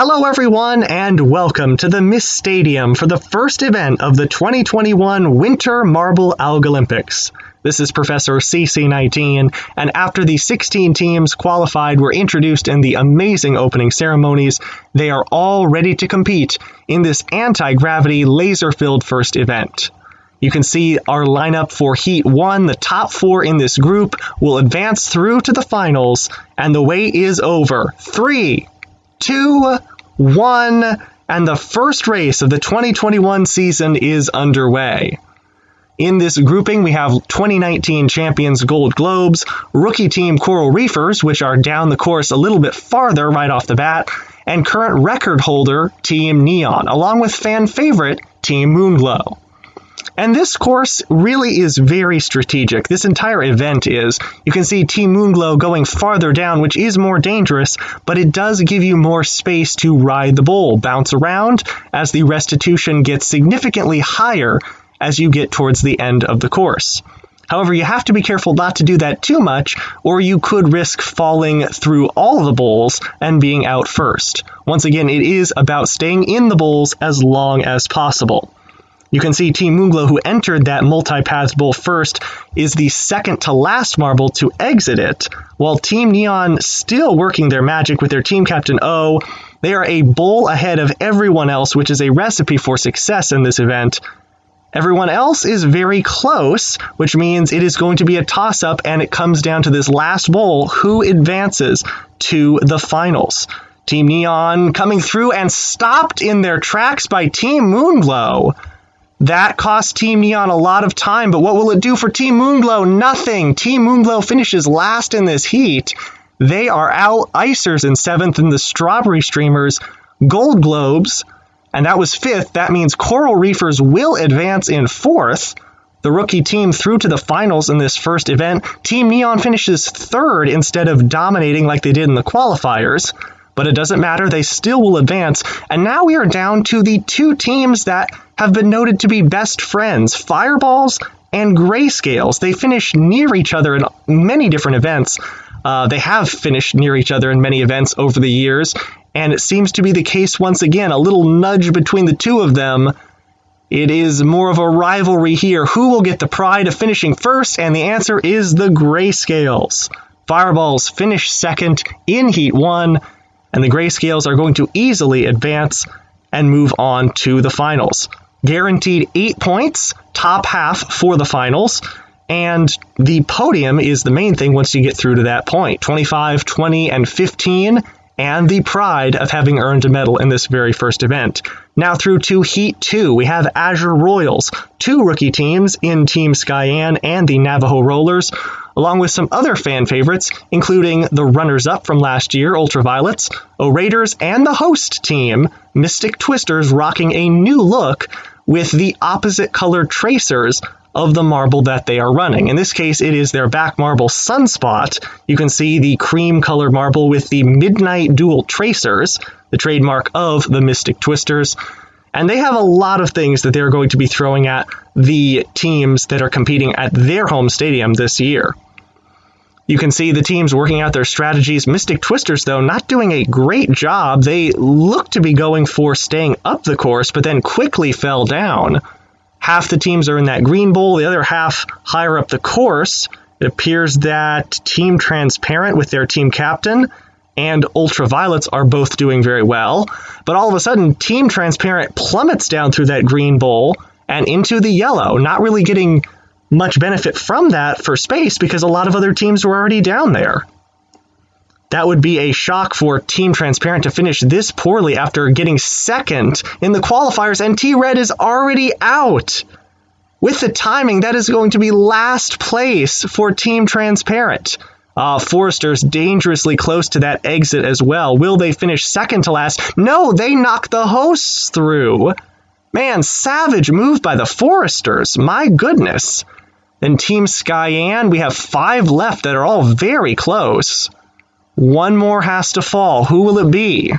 Hello everyone, and welcome to the Mystadium for the first event of the 2021 Winter Marble Algolympics. This is Professor CC19, and after the 16 teams qualified were introduced in the amazing opening ceremonies, they are all ready to compete in this anti-gravity laser-filled first event. You can see our lineup for Heat 1. The top 4 in this group will advance through to the finals, and the wait is over. 3, 2, 1, and the first race of the 2021 season is underway. In this grouping, we have 2019 champions Gold Globes, rookie team Coral Reefers, which are down the course a little bit farther right off the bat, and current record holder Team Neon, along with fan favorite Team Moonglow. And this course really is very strategic. This entire event is. You can see Team Moonglow going farther down, which is more dangerous, but it does give you more space to ride the bull, bounce around, as the restitution gets significantly higher as you get towards the end of the course. However, you have to be careful not to do that too much, or you could risk falling through all the bowls and being out first. Once again, it is about staying in the bowls as long as possible. You can see Team Moonglow, who entered that multi-paths bowl first, is the second to last marble to exit it, while Team Neon still working their magic with their team captain O. They are a bowl ahead of everyone else, which is a recipe for success in this event. Everyone else is very close, which means it is going to be a toss-up, and it comes down to this last bowl, who advances to the finals. Team Neon coming through and stopped in their tracks by Team Moonglow. That cost Team Neon a lot of time, but what will it do for Team Moonglow? Nothing. Team Moonglow finishes last in this heat. They are out icers in 7th, and the Strawberry Streamers, Gold Globes, and that was 5th. That means Coral Reefers will advance in 4th. The rookie team through to the finals in this first event. Team Neon finishes 3rd instead of dominating like they did in the qualifiers. But it doesn't matter, they still will advance. And now we are down to the 2 teams that have been noted to be best friends, Fireballs and Grayscales. They finish near each other in many different events. They have finished near each other in many events over the years, and it seems to be the case once again, a little nudge between the two of them. It is more of a rivalry here. Who will get the pride of finishing first? And the answer is the Grayscales. Fireballs finish 2nd in Heat 1, and the Grayscales are going to easily advance and move on to the finals. Guaranteed 8 points, top half for the finals, and the podium is the main thing once you get through to that point. 25, 20, and 15, and the pride of having earned a medal in this very first event. Now through to Heat 2, we have Azure Royals, 2 rookie teams in Team Skyan and the Navajo Rollers, along with some other fan favorites, including the runners-up from last year, Ultraviolets, O-Raiders, and the host team, Mystic Twisters, rocking a new look with the opposite color tracers of the marble that they are running. In this case, it is their back marble Sunspot. You can see the cream-colored marble with the Midnight Dual tracers, the trademark of the Mystic Twisters. And they have a lot of things that they're going to be throwing at the teams that are competing at their home stadium this year. You can see the teams working out their strategies. Mystic Twisters, though, not doing a great job. They look to be going for staying up the course, but then quickly fell down. Half the teams are in that green bowl, the other half higher up the course. It appears that Team Transparent with their team captain and Ultraviolets are both doing very well. But all of a sudden, Team Transparent plummets down through that green bowl and into the yellow, not really getting much benefit from that for space because a lot of other teams were already down there. That would be a shock for Team Transparent to finish this poorly after getting 2nd in the qualifiers, and T-Red is already out. With the timing, that is going to be last place for Team Transparent. Foresters dangerously close to that exit as well. Will they finish 2nd to last? No, they knock the hosts through. Man, savage move by the Foresters. My goodness. Then Team Skyan, we have 5 left that are all very close. 1 more has to fall. Who will it be?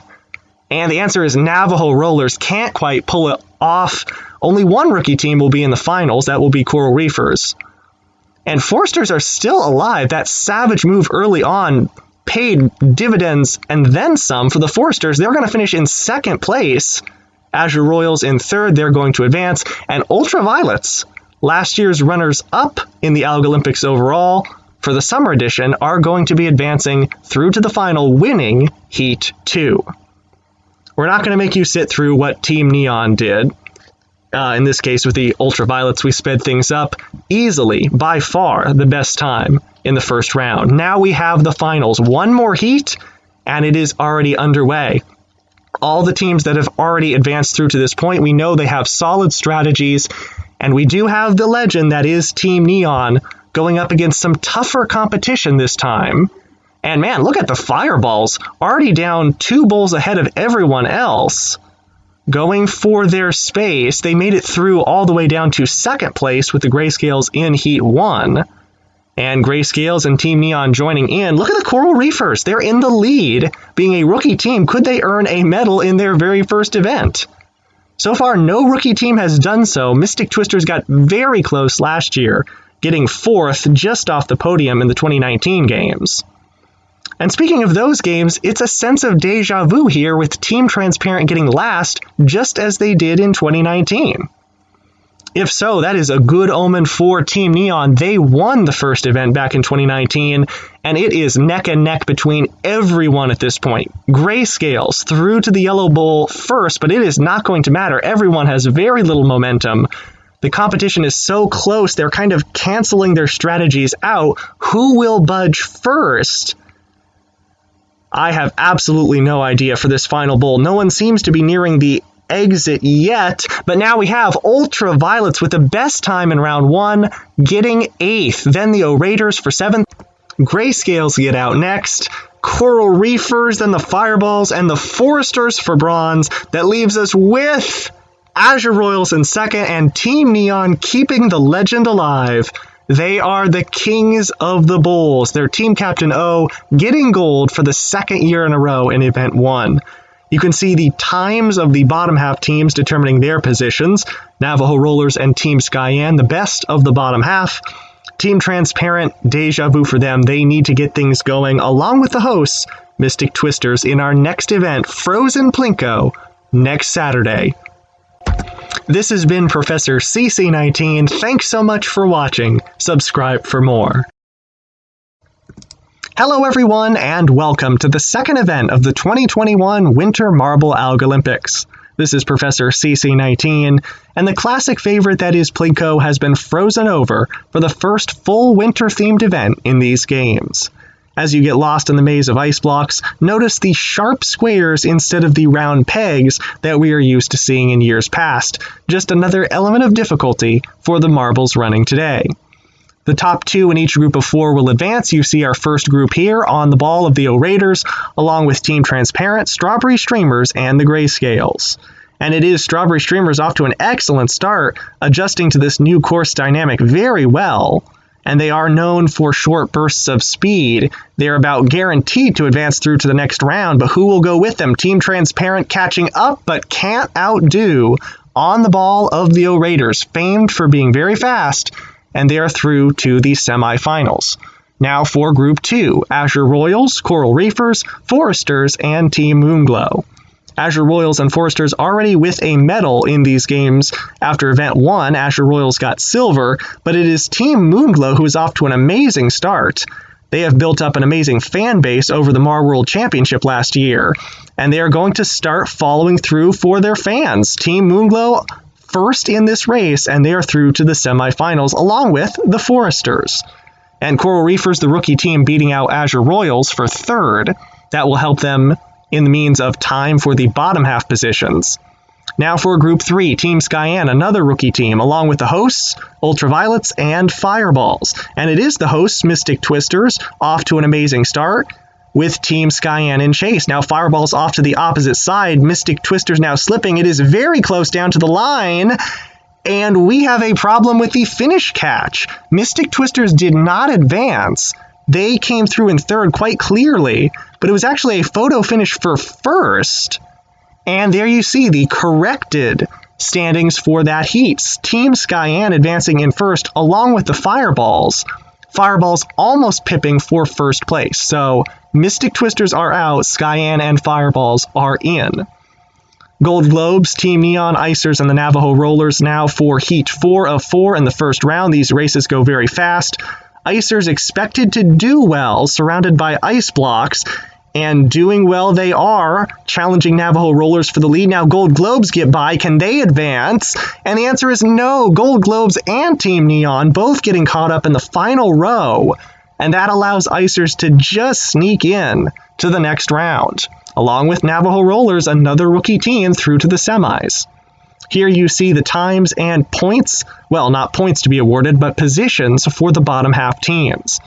And the answer is Navajo Rollers can't quite pull it off. Only 1 rookie team will be in the finals. That will be Coral Reefers. And Foresters are still alive. That savage move early on paid dividends and then some for the Foresters. They're going to finish in second place. Azure Royals in third, they're going to advance. And Ultraviolets, last year's runners-up in the Algolympics overall, for the summer edition, are going to be advancing through to the final, winning Heat 2. We're not going to make you sit through what Team Neon did. In this case, with the Ultraviolets, we sped things up easily, by far the best time in the first round. Now we have the finals. One more heat, and it is already underway. All the teams that have already advanced through to this point, we know they have solid strategies, and we do have the legend that is Team Neon going up against some tougher competition this time. And man, look at the Fireballs, already down 2 bowls ahead of everyone else. Going for their space, they made it through all the way down to second place with the Grayscales in Heat 1. And Grayscales and Team Neon joining in. Look at the Coral Reefers. They're in the lead. Being a rookie team, could they earn a medal in their very first event? So far, no rookie team has done so. Mystic Twisters got very close last year, getting 4th just off the podium in the 2019 games. And speaking of those games, it's a sense of deja vu here with Team Transparent getting last just as they did in 2019. If so, that is a good omen for Team Neon. They won the first event back in 2019, and it is neck and neck between everyone at this point. Grayscales through to the Yellow Bowl first, but it is not going to matter. Everyone has very little momentum. The competition is so close, they're kind of canceling their strategies out. Who will budge first? I have absolutely no idea for this final bowl. No one seems to be nearing the exit yet, but now we have Ultraviolets with the best time in round 1, getting 8th. Then the Orators for 7th. Grayscales get out next. Coral Reefers, then the Fireballs, and the Foresters for bronze. That leaves us with Azure Royals in second, and Team Neon keeping the legend alive. They are the kings of the bowls. Their team captain O getting gold for the second year in a row in Event 1. You can see the times of the bottom half teams determining their positions. Navajo Rollers and Team Skyan, the best of the bottom half. Team Transparent, deja vu for them. They need to get things going, along with the hosts, Mystic Twisters, in our next event, Frozen PLINKO, next Saturday. This has been Professor CC19. Thanks so much for watching. Subscribe for more. Hello everyone, and welcome to the second event of the 2021 Winter Marble Algolympics. This is Professor CC19, and the classic favorite that is PLINKO has been frozen over for the first full winter-themed event in these games. As you get lost in the maze of ice blocks, notice the sharp squares instead of the round pegs that we are used to seeing in years past. Just another element of difficulty for the marbles running today. The top 2 in each group of 4 will advance. You see our first group here on the ball of the Orators, along with Team Transparent, Strawberry Streamers, and the Grayscales. And it is Strawberry Streamers off to an excellent start, adjusting to this new course dynamic very well. And they are known for short bursts of speed. They're about guaranteed to advance through to the next round, but who will go with them? Team Transparent catching up, but can't outdo on the ball of the Orators, famed for being very fast, and they are through to the semifinals. Now for Group 2, Azure Royals, Coral Reefers, Foresters, and Team Moonglow. Azure Royals and Foresters already with a medal in these games. After Event 1, Azure Royals got silver, but it is Team Moonglow who is off to an amazing start. They have built up an amazing fan base over the Mar World Championship last year, and they are going to start following through for their fans. Team Moonglow first in this race, and they are through to the semifinals along with the Foresters. And Coral Reefers, the rookie team, beating out Azure Royals for third. That will help them in the means of time for the bottom half positions. Now for Group 3, Team Skyan, another rookie team, along with the hosts, Ultraviolets, and Fireballs. And it is the hosts, Mystic Twisters, off to an amazing start, with Team Skyan in chase. Now Fireballs off to the opposite side. Mystic Twisters now slipping. It is very close down to the line. And we have a problem with the finish catch. Mystic Twisters did not advance. They came through in third quite clearly, but it was actually a photo finish for first. And there you see the corrected standings for that heat. Team Skyan advancing in first along with the Fireballs. Fireballs almost pipping for first place. So Mystic Twisters are out, Skyan and Fireballs are in. Gold Globes, Team Neon, Icers, and the Navajo Rollers now for Heat 4 of 4 in the first round. These races go very fast. Icers expected to do well, surrounded by ice blocks, and doing well they are, challenging Navajo Rollers for the lead. Now Gold Globes get by. Can they advance? And the answer is no. Gold Globes and Team Neon both getting caught up in the final row, and that allows Icers to just sneak in to the next round, along with Navajo Rollers, another rookie team, through to the semis. Here you see the times and points, well, not points to be awarded, but positions for the bottom half teams.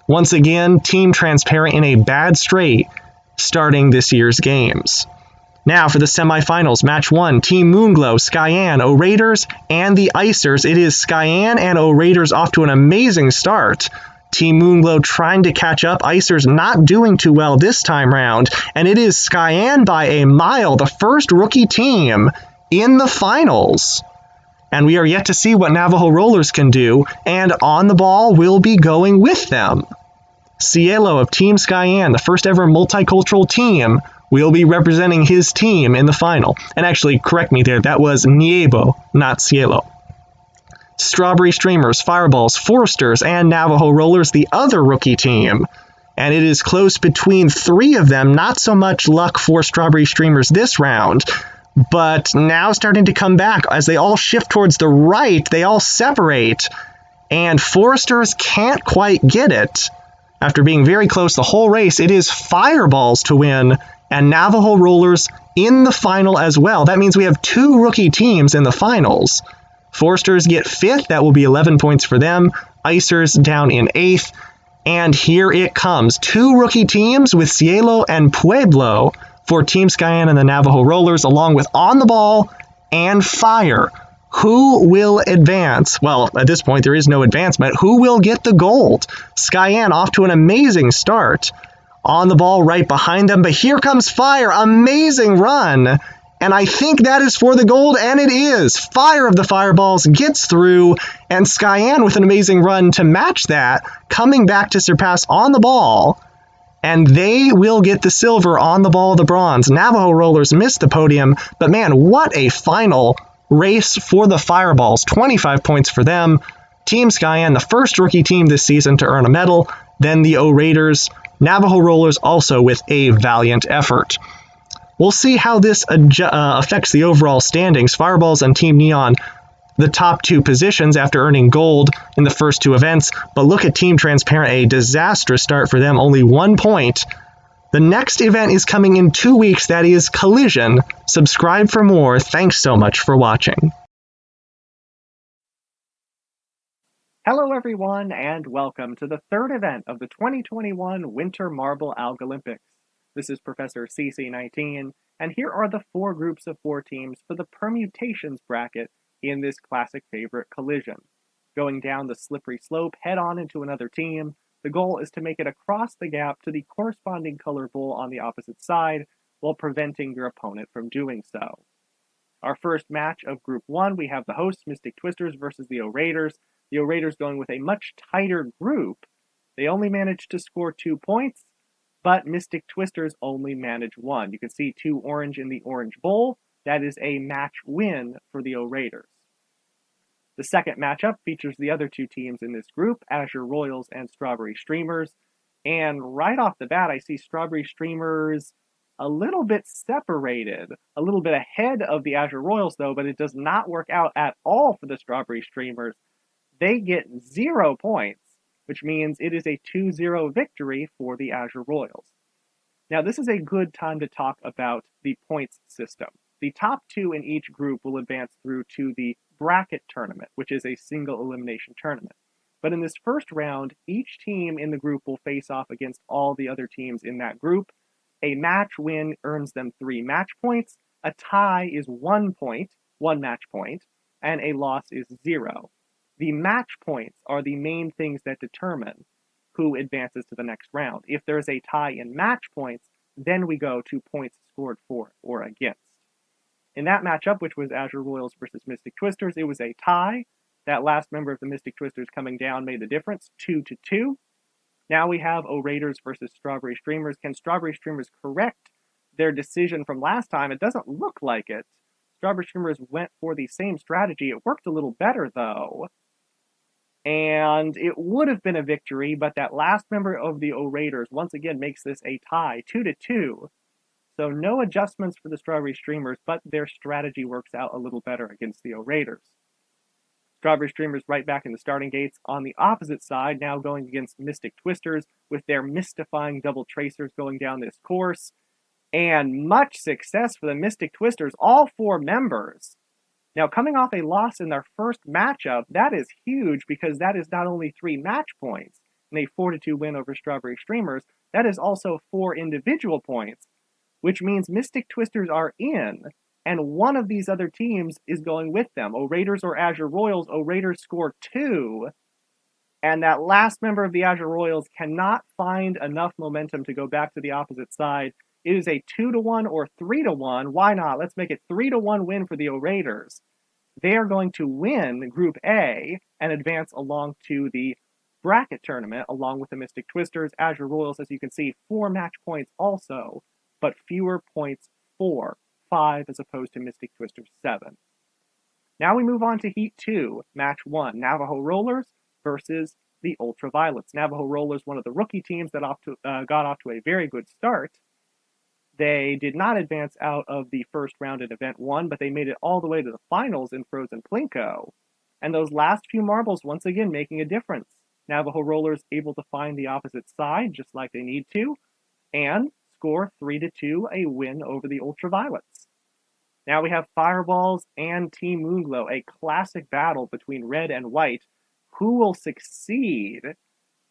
Once again, Team Transparent in a bad straight starting this year's games. Now for the semifinals, match 1, Team Moonglow, Skyan, O-Raiders, and the Icers. It is Skyan and O-Raiders off to an amazing start. Team Moonglow trying to catch up, Icers not doing too well this time round, and it is Skyan by a mile, the first rookie team in the finals. And we are yet to see what Navajo Rollers can do, and On the Ball will be going with them. Cielo of Team Skyan, the first ever multicultural team, will be representing his team in the final. And actually, correct me there, that was Niebo, not Cielo. Strawberry Streamers, Fireballs, Foresters, and Navajo Rollers, the other rookie team. And it is close between 3 of them. Not so much luck for Strawberry Streamers this round, but now starting to come back as they all shift towards the right. They all separate, and Foresters can't quite get it. After being very close the whole race, it is Fireballs to win, and Navajo Rollers in the final as well. That means we have 2 rookie teams in the finals. Foresters get 5th, that will be 11 points for them. Icers down in 8th, and here it comes. 2 rookie teams with Cielo and Pueblo for Team Skyan and the Navajo Rollers, along with On the Ball and Fire. Who will advance? Well, at this point, there is no advancement. Who will get the gold? Skyan off to an amazing start. On the Ball right behind them, but here comes Fire. Amazing run. And I think that is for the gold, and it is. Fire of the Fireballs gets through, and Skyan with an amazing run to match that, coming back to surpass On the Ball. And they will get the silver, On the Ball the bronze. Navajo Rollers missed the podium, but man, what a final race for the Fireballs. 25 points for them. Team Skyan, the first rookie team this season to earn a medal. Then the O-Raiders. Navajo Rollers also with a valiant effort. We'll see how this affects the overall standings. Fireballs and Team Neon, the top 2 positions after earning gold in the first 2 events. But look at Team Transparent, a disastrous start for them, only 1 point. The next event is coming in 2 weeks, that is Collision. Subscribe for more. Thanks so much for watching. Hello everyone, and welcome to the 3rd event of the 2021 Winter Marble Algolympics. This is Professor CC19, and here are the 4 groups of 4 teams for the permutations bracket in this classic favorite Collision. Going down the slippery slope head-on into another team, the goal is to make it across the gap to the corresponding color bowl on the opposite side, while preventing your opponent from doing so. Our first match of Group 1, we have the hosts, Mystic Twisters, versus the O-Raiders. The O-Raiders going with a much tighter group. They only managed to score 2 points, but Mystic Twisters only manage 1. You can see 2 orange in the orange bowl. That is a match win for the O-Raiders. The second matchup features the other 2 teams in this group, Azure Royals and Strawberry Streamers. And right off the bat, I see Strawberry Streamers a little bit separated, a little bit ahead of the Azure Royals though, but it does not work out at all for the Strawberry Streamers. They get 0 points, which means it is a 2-0 victory for the Azure Royals. Now, this is a good time to talk about the points system. The top 2 in each group will advance through to the bracket tournament, which is a single elimination tournament. But in this first round, each team in the group will face off against all the other teams in that group. A match win earns them 3 match points, a tie is 1 point, 1 match point, and a loss is 0. The match points are the main things that determine who advances to the next round. If there's a tie in match points, then we go to points scored for or against. In that matchup, which was Azure Royals versus Mystic Twisters, it was a tie. That last member of the Mystic Twisters coming down made the difference, 2-2. Now we have O-Raiders versus Strawberry Streamers. Can Strawberry Streamers correct their decision from last time? It doesn't look like it. Strawberry Streamers went for the same strategy. It worked a little better, though. And it would have been a victory, but that last member of the O-Raiders once again makes this a tie, 2-2. So no adjustments for the Strawberry Streamers, but their strategy works out a little better against the O-Raiders. Strawberry Streamers right back in the starting gates on the opposite side, now going against Mystic Twisters with their mystifying double tracers going down this course. And much success for the Mystic Twisters, all 4 members. Now, coming off a loss in their first matchup, that is huge because that is not only 3 match points in a 4-2 win over Strawberry Streamers, that is also 4 individual points, which means Mystic Twisters are in, and one of these other teams is going with them. O-Raiders or Azure Royals. O-Raiders score 2, and that last member of the Azure Royals cannot find enough momentum to go back to the opposite side. It is a 2-1 or 3-1. Why not? Let's make it 3-1 win for the O-Raiders. They are going to win Group A and advance along to the bracket tournament along with the Mystic Twisters. Azure Royals, as you can see, 4 match points also, but fewer points, 5 as opposed to Mystic Twisters 7. Now we move on to Heat 2, Match 1, Navajo Rollers versus the Ultraviolets. Navajo Rollers, one of the rookie teams that got off to a very good start. They did not advance out of the first round in Event 1, but they made it all the way to the finals in Frozen PLINKO. And those last few marbles once again making a difference. Navajo Rollers able to find the opposite side just like they need to, and score 3-2, a win over the Ultraviolets. Now we have Fireballs and Team Moonglow, a classic battle between red and white. Who will succeed? It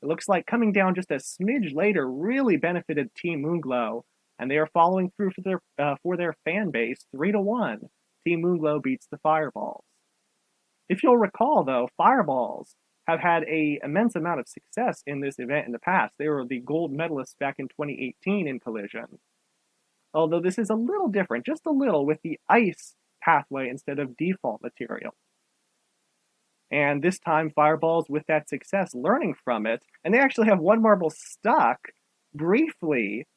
looks like coming down just a smidge later really benefited Team Moonglow, and they are following through for their fan base, 3-1. Team Moonglow beats the Fireballs. If you'll recall, though, Fireballs have had an immense amount of success in this event in the past. They were the gold medalists back in 2018 in Collision. Although this is a little different, just a little, with the ice pathway instead of default material. And this time, Fireballs, with that success, learning from it, and they actually have one marble stuck briefly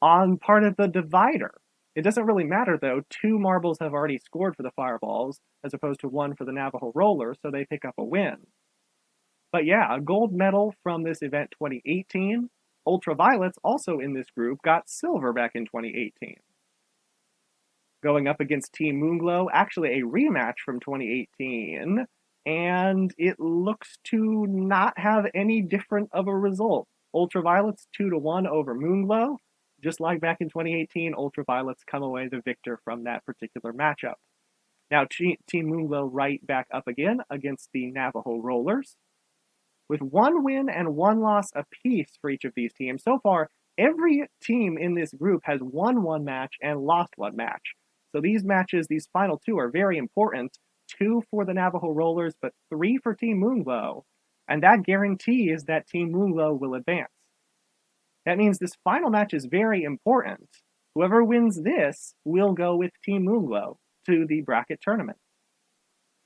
on part of the divider. It doesn't really matter, though. 2 marbles have already scored for the Fireballs, as opposed to 1 for the Navajo Rollers, so they pick up a win. But yeah, a gold medal from this event 2018. Ultraviolets, also in this group, got silver back in 2018. Going up against Team Moonglow, actually a rematch from 2018, and it looks to not have any different of a result. Ultraviolets 2-1 over Moonglow. Just like back in 2018, Ultraviolets come away the victor from that particular matchup. Now, Team Moonglow right back up again against the Navajo Rollers. With 1 win and 1 loss apiece for each of these teams. So far, every team in this group has won 1 match and lost 1 match. So these matches, these final 2, are very important. 2 for the Navajo Rollers, but 3 for Team Moonglow. And that guarantees that Team Moonglow will advance. That means this final match is very important. Whoever wins this will go with Team Moonglow to the bracket tournament.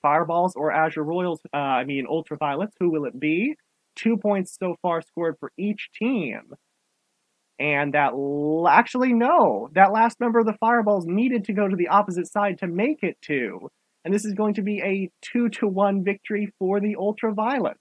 Fireballs or Azure Royals, Ultraviolets, who will it be? 2 points so far scored for each team. And that last member of the Fireballs needed to go to the opposite side to make it 2. And this is going to be a 2-1 victory for the Ultraviolets.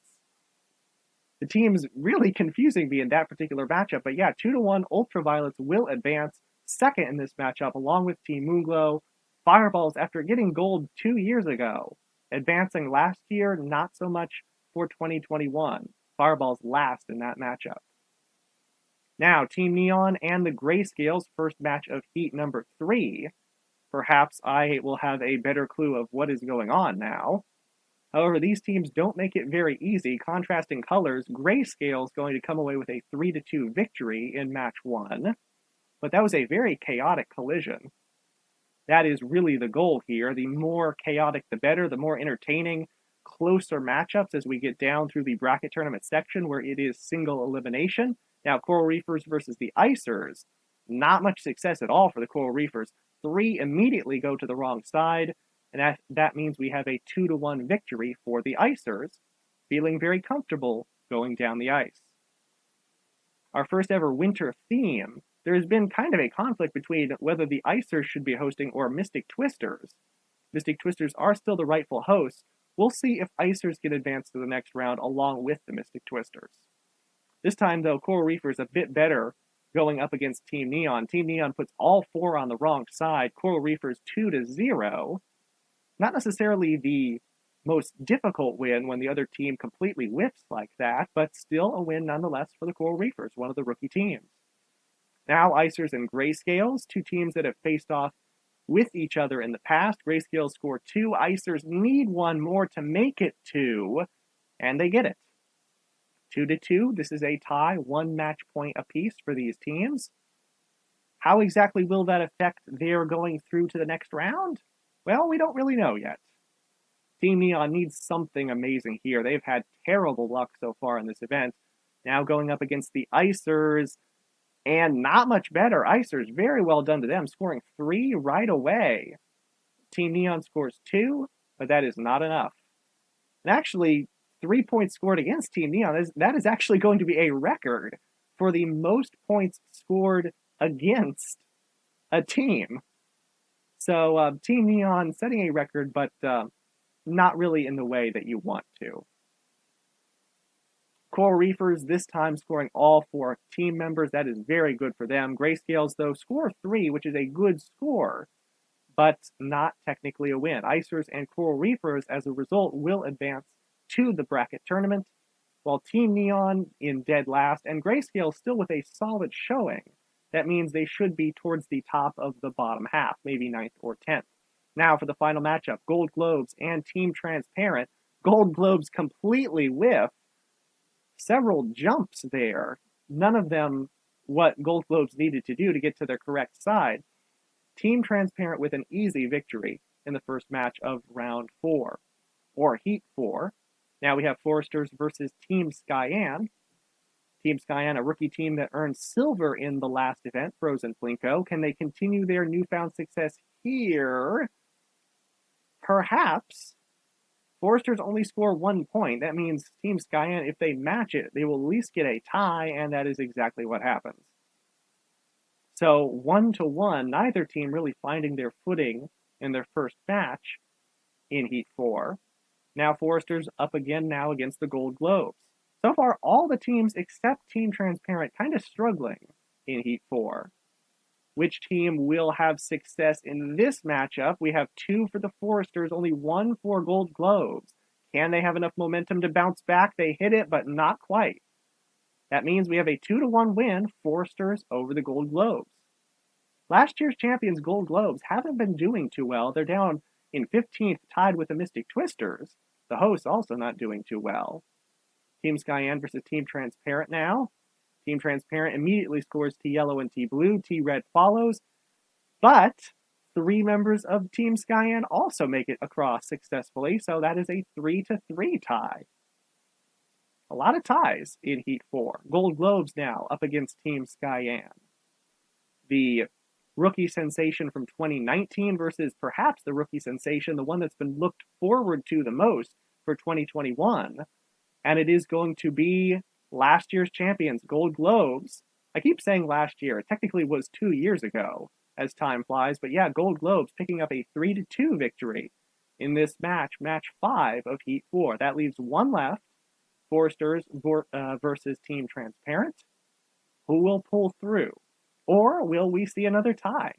The team's really confusing me in that particular matchup, but yeah, 2-1 Ultraviolets will advance second in this matchup along with Team Moonglow. Fireballs, after getting gold 2 years ago, advancing last year, not so much for 2021. Fireballs last in that matchup. Now, Team Neon and the Grayscales, first match of Heat number 3. Perhaps I will have a better clue of what is going on now. However, these teams don't make it very easy. Contrasting colors, Grayscale is going to come away with a 3-2 victory in match 1. But that was a very chaotic collision. That is really the goal here. The more chaotic, the better. The more entertaining, closer matchups as we get down through the bracket tournament section where it is single elimination. Now, Coral Reefers versus the Icers. Not much success at all for the Coral Reefers. 3 immediately go to the wrong side. And that means we have a 2-1 victory for the Icers, feeling very comfortable going down the ice. our first ever winter theme, there has been kind of a conflict between whether the Icers should be hosting or Mystic Twisters. Mystic Twisters are still the rightful hosts. We'll see if Icers get advanced to the next round along with the Mystic Twisters. This time, though, Coral Reefers a bit better going up against Team Neon. Team Neon puts all 4 on the wrong side. Coral Reefers 2-0. Not necessarily the most difficult win when the other team completely whips like that, but still a win nonetheless for the Coral Reefers, one of the rookie teams. Now Icers and Grayscales, 2 teams that have faced off with each other in the past. Grayscales score 2. Icers need 1 more to make it 2, and they get it. 2-2. This is a tie, 1 match point apiece for these teams. How exactly will that affect their going through to the next round? Well, we don't really know yet. Team Neon needs something amazing here. They've had terrible luck so far in this event. Now going up against the Icers, and not much better. Icers, very well done to them, scoring 3 right away. Team Neon scores 2, but that is not enough. And actually, 3 points scored against Team Neon, that is actually going to be a record for the most points scored against a team. So Team Neon setting a record, but not really in the way that you want to. Coral Reefers this time scoring all 4 team members. That is very good for them. Grayscales, though, score 3, which is a good score, but not technically a win. Icers and Coral Reefers, as a result, will advance to the bracket tournament, while Team Neon in dead last, and Grayscale still with a solid showing. That means they should be towards the top of the bottom half, maybe 9th or 10th. Now for the final matchup, Gold Globes and Team Transparent. Gold Globes completely whiff. Several jumps there. None of them what Gold Globes needed to do to get to their correct side. Team Transparent with an easy victory in the first match of round 4, or Heat 4. Now we have Foresters versus Team Skyan. Team Skyan, a rookie team that earned silver in the last event, Frozen PLINKO. Can they continue their newfound success here? Perhaps. Foresters only score 1 point. That means Team Skyan, if they match it, they will at least get a tie, and that is exactly what happens. So 1-1, neither team really finding their footing in their first match in Heat 4. Now Foresters up again now against the Gold Globes. So far, all the teams except Team Transparent kind of struggling in Heat 4. Which team will have success in this matchup? We have 2 for the Foresters, only 1 for Gold Globes. Can they have enough momentum to bounce back? They hit it, but not quite. That means we have a 2-1 win, Foresters over the Gold Globes. Last year's champions, Gold Globes, haven't been doing too well. They're down in 15th, tied with the Mystic Twisters. The hosts also not doing too well. Team Skyan versus Team Transparent now. Team Transparent immediately scores T-Yellow and T-Blue. T-Red follows. But 3 members of Team Skyan also make it across successfully, so that is a 3-3 tie. A lot of ties in Heat 4. Gold Globes now up against Team Skyan. The rookie sensation from 2019 versus perhaps the rookie sensation, the one that's been looked forward to the most for 2021. And it is going to be last year's champions, Gold Globes. I keep saying last year. It technically was 2 years ago as time flies. But yeah, Gold Globes picking up a 3-2 victory in this match, match 5 of Heat 4. That leaves 1 left, Foresters versus Team Transparent. Who will pull through? Or will we see another tie?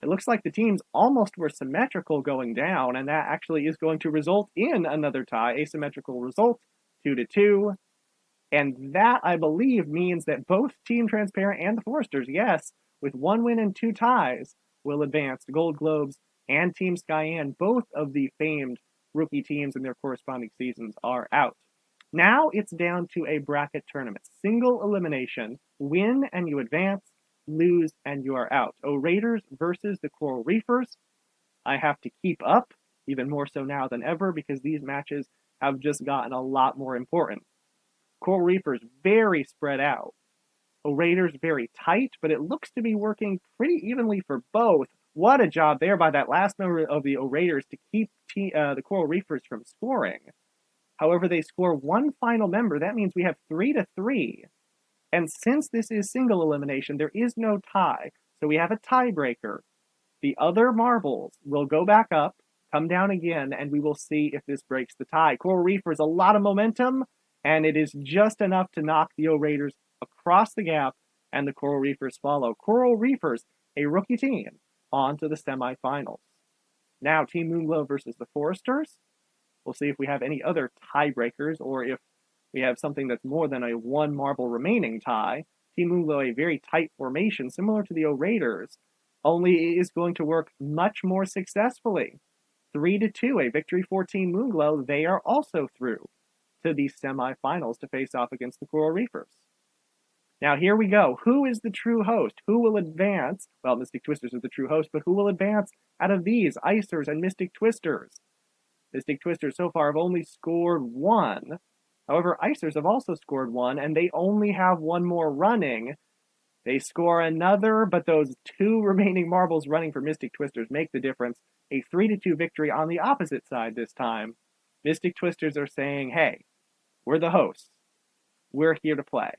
It looks like the teams almost were symmetrical going down, and that actually is going to result in another tie, asymmetrical result, 2-2. And that, I believe, means that both Team Transparent and the Foresters, yes, with 1 win and 2 ties, will advance. The Gold Globes and Team Skyan, both of the famed rookie teams in their corresponding seasons, are out. Now it's down to a bracket tournament. Single elimination. Win and you advance. Lose and you are out. Raiders versus the Coral Reefers. I have to keep up, even more so now than ever, because these matches have just gotten a lot more important. Coral Reefers very spread out. Raiders very tight, but it looks to be working pretty evenly for both. What a job there by that last member of the Raiders to keep the Coral Reefers from scoring. However, they score 1 final member. That means we have 3-3. And since this is single elimination, there is no tie. So we have a tiebreaker. The other marbles will go back up, come down again, and we will see if this breaks the tie. Coral Reefers, a lot of momentum, and it is just enough to knock the O-Raiders across the gap, and the Coral Reefers follow. Coral Reefers, a rookie team, on to the semifinals. Now, Team Moonglow versus the Foresters. We'll see if we have any other tiebreakers, or if we have something that's more than a one marble remaining tie. Team Moonglow, a very tight formation, similar to the O-Raiders, only it is going to work much more successfully. 3-2, a victory for Team Moonglow. They are also through to the semifinals to face off against the Coral Reefers. Now here we go. Who is the true host? Who will advance? Well, Mystic Twisters is the true host, but who will advance out of these, Icers and Mystic Twisters? Mystic Twisters so far have only scored one. However, Icers have also scored one, and they only have one more running. They score another, but those two remaining marbles running for Mystic Twisters make the difference. A 3-2 victory on the opposite side this time. Mystic Twisters are saying, hey, we're the hosts. We're here to play.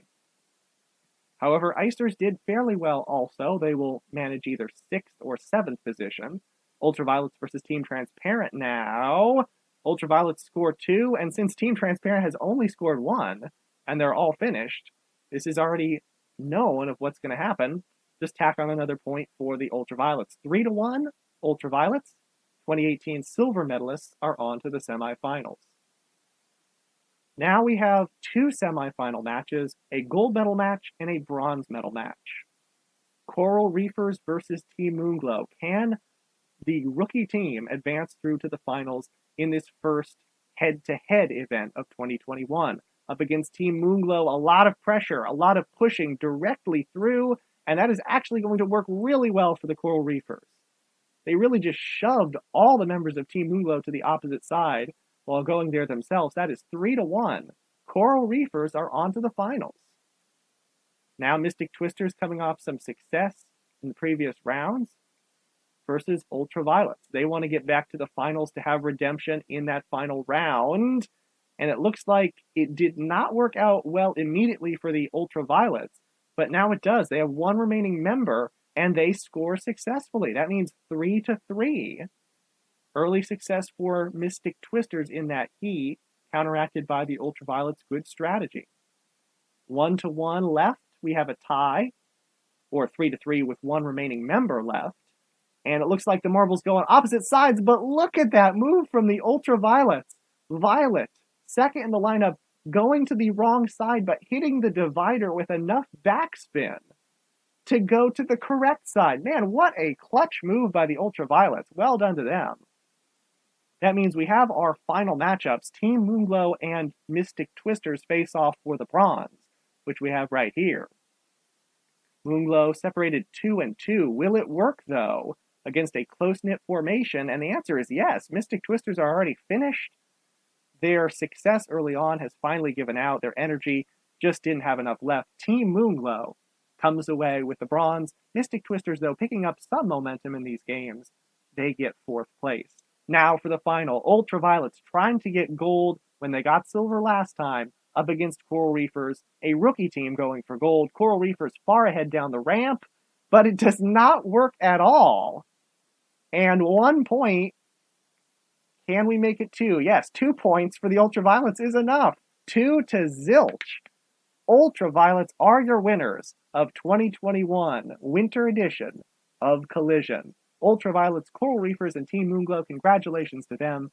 However, Icers did fairly well also. They will manage either 6th or 7th position. Ultraviolets versus Team Transparent now. Ultraviolets score 2, and since Team Transparent has only scored 1, and they're all finished, this is already known of what's going to happen. Just tack on another point for the Ultraviolets. 3-1, Ultraviolets. 2018 silver medalists are on to the semifinals. Now we have two semifinal matches, a gold medal match and a bronze medal match. Coral Reefers versus Team Moonglow. Can the rookie team advance through to the finals in this first head-to-head event of 2021? Up against Team Moonglow, a lot of pressure, a lot of pushing directly through, and that is actually going to work really well for the Coral Reefers. They really just shoved all the members of Team Moonglow to the opposite side while going there themselves. That is 3-1. Coral Reefers are on to the finals. Now Mystic Twisters coming off some success in the previous rounds versus Ultraviolets. They want to get back to the finals to have redemption in that final round. And it looks like it did not work out well immediately for the Ultraviolets, but now it does. They have one remaining member, and they score successfully. That means 3-3. Early success for Mystic Twisters in that heat, counteracted by the Ultraviolets' good strategy. 1-1 left. We have a tie, or 3-3 with one remaining member left. And it looks like the marbles go on opposite sides, but look at that move from the Ultraviolets. Violet, second in the lineup, going to the wrong side, but hitting the divider with enough backspin to go to the correct side. Man, what a clutch move by the Ultraviolets. Well done to them. That means we have our final matchups. Team Moonglow and Mystic Twisters face off for the bronze, which we have right here. Moonglow separated 2-2. Will it work, though, against a close-knit formation? And the answer is yes. Mystic Twisters are already finished. Their success early on has finally given out. Their energy just didn't have enough left. Team Moonglow comes away with the bronze. Mystic Twisters, though, picking up some momentum in these games. They get 4th place. Now for the final. Ultraviolets trying to get gold when they got silver last time up against Coral Reefers, a rookie team going for gold. Coral Reefers far ahead down the ramp, but it does not work at all. And 1 point. Can we make it 2? Yes, 2 points for the Ultraviolets is enough. 2-0. Ultraviolets are your winners of 2021 Winter Edition of Collision. Ultraviolets, Coral Reefers, and Team Moonglow, congratulations to them.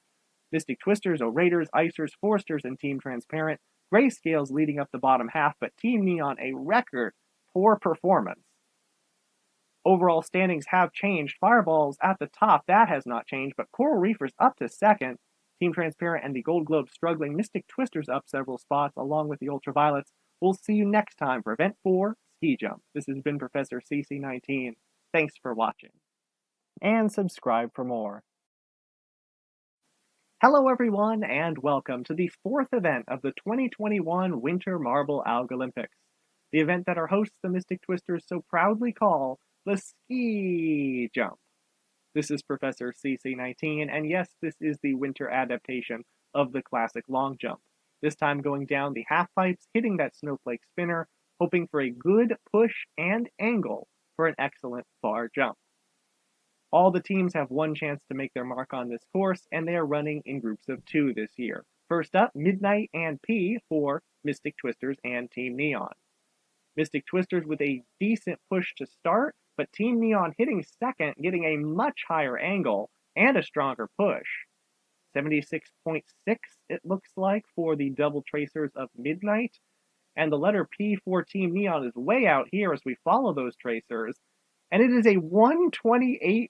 Mystic Twisters, O-Raiders, Icers, Foresters, and Team Transparent. Grayscales leading up the bottom half, but Team Neon a record poor performance. Overall standings have changed. Fireballs at the top, that has not changed, but Coral Reefers up to 2nd. Team Transparent and the Gold Globe struggling. Mystic Twisters up several spots, along with the Ultraviolets. We'll see you next time for Event 4, Ski Jump. This has been Professor CC19. Thanks for watching. And subscribe for more. Hello everyone, and welcome to the 4th event of the 2021 Winter Marble Algolympics, the event that our hosts, the Mystic Twisters, so proudly call the Ski Jump. This is Professor CC19, and yes, this is the winter adaptation of the classic long jump, this time going down the half pipes, hitting that snowflake spinner, hoping for a good push and angle for an excellent far jump. All the teams have one chance to make their mark on this course, and they are running in groups of 2 this year. First up, Midnight and P for Mystic Twisters and Team Neon. Mystic Twisters with a decent push to start, but Team Neon hitting second, getting a much higher angle and a stronger push. 76.6 it looks like for the double tracers of Midnight, and the letter P for Team Neon is way out here as we follow those tracers, and it is a 128.6,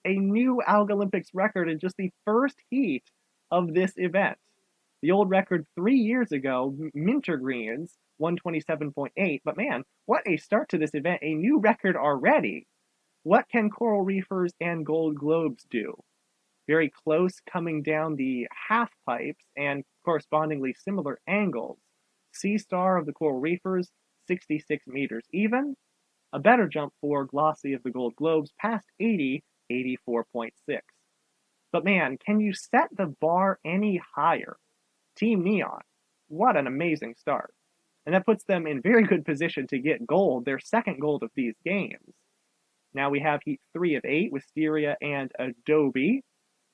a new Algolympics record in just the first heat of this event. The old record 3 years ago, Minter Greens, 127.8, but man, what a start to this event, a new record already. What can Coral Reefers and Gold Globes do? Very close coming down the half pipes and correspondingly similar angles. Sea Star of the Coral Reefers, 66 meters even. A better jump for Glossy of the Gold Globes, past 80, 84.6. But man, can you set the bar any higher? Team Neon, what an amazing start. And that puts them in very good position to get gold, their second gold of these games. Now we have Heat 3 of 8, Wisteria and Adobe,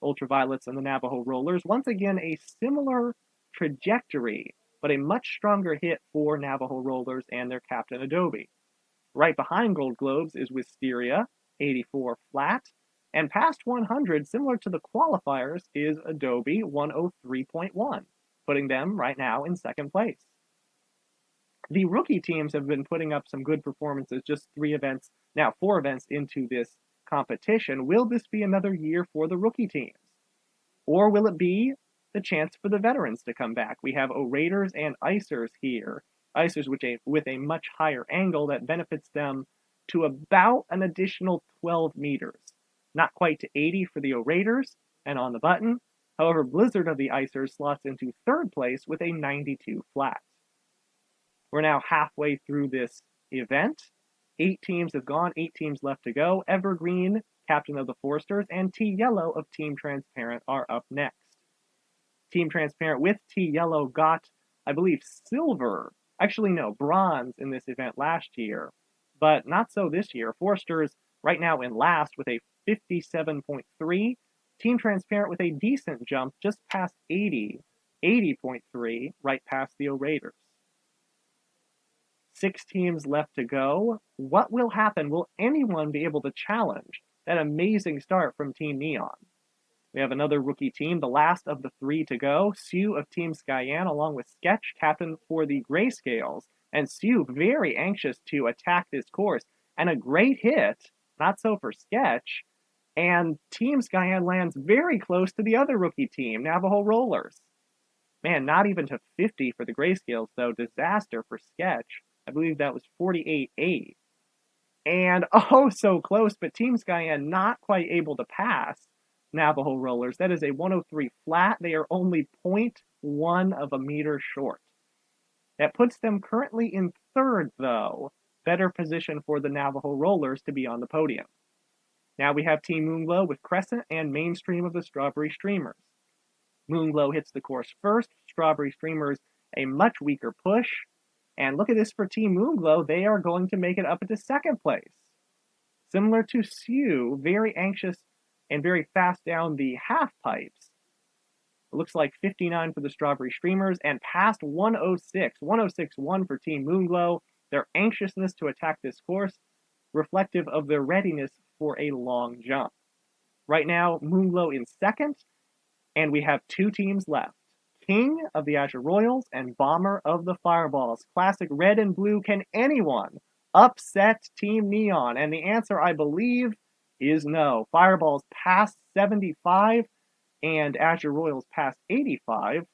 Ultraviolets and the Navajo Rollers. Once again, a similar trajectory, but a much stronger hit for Navajo Rollers and their captain Adobe. Right behind Gold Globes is Wisteria, 84 flat, and past 100, similar to the qualifiers, is Adobe, 103.1, putting them right now in second place. The rookie teams have been putting up some good performances, just 4 events into this competition. Will this be another year for the rookie teams? Or will it be the chance for the veterans to come back? We have Orators and Icers here. Icers with a much higher angle that benefits them to about an additional 12 meters. Not quite to 80 for the Orators and on the button. However, Blizzard of the Icers slots into third place with a 92 flat. We're now halfway through this event. 8 teams have gone, 8 teams left to go. Evergreen, captain of the Foresters, and T Yellow of Team Transparent are up next. Team Transparent with T Yellow got, I believe, bronze in this event last year, but not so this year. Foresters right now in last with a 57.3. Team Transparent with a decent jump just past 80, 80.3, right past the Orators. 6 teams left to go. What will happen? Will anyone be able to challenge that amazing start from Team Neon? We have another rookie team, the last of the 3 to go. Sue of Team Skyan, along with Sketch, captain for the Grayscales. And Sue very anxious to attack this course. And a great hit, not so for Sketch. And Team Skyan lands very close to the other rookie team, Navajo Rollers. Man, not even to 50 for the Grayscales, though. Disaster for Sketch. I believe that was 48.8. And oh, so close, but Team Skyan not quite able to pass Navajo Rollers. That is a 103 flat. They are only 0.1 of a meter short. That puts them currently in third, though. Better position for the Navajo Rollers to be on the podium. Now we have Team Moonglow with Crescent and Mainstream of the Strawberry Streamers. Moonglow hits the course first. Strawberry Streamers a much weaker push. And look at this for Team Moonglow. They are going to make it up into second place. Similar to Sue, very anxious and very fast down the half pipes. It looks like 59 for the Strawberry Streamers and past 106. 106.1 for Team Moonglow. Their anxiousness to attack this course, reflective of their readiness for a long jump. Right now, Moonglow in second, and we have 2 teams left. King of the Azure Royals and Bomber of the Fireballs. Classic red and blue. Can anyone upset Team Neon? And the answer, I believe, is no. Fireballs past 75 and Azure Royals past 85.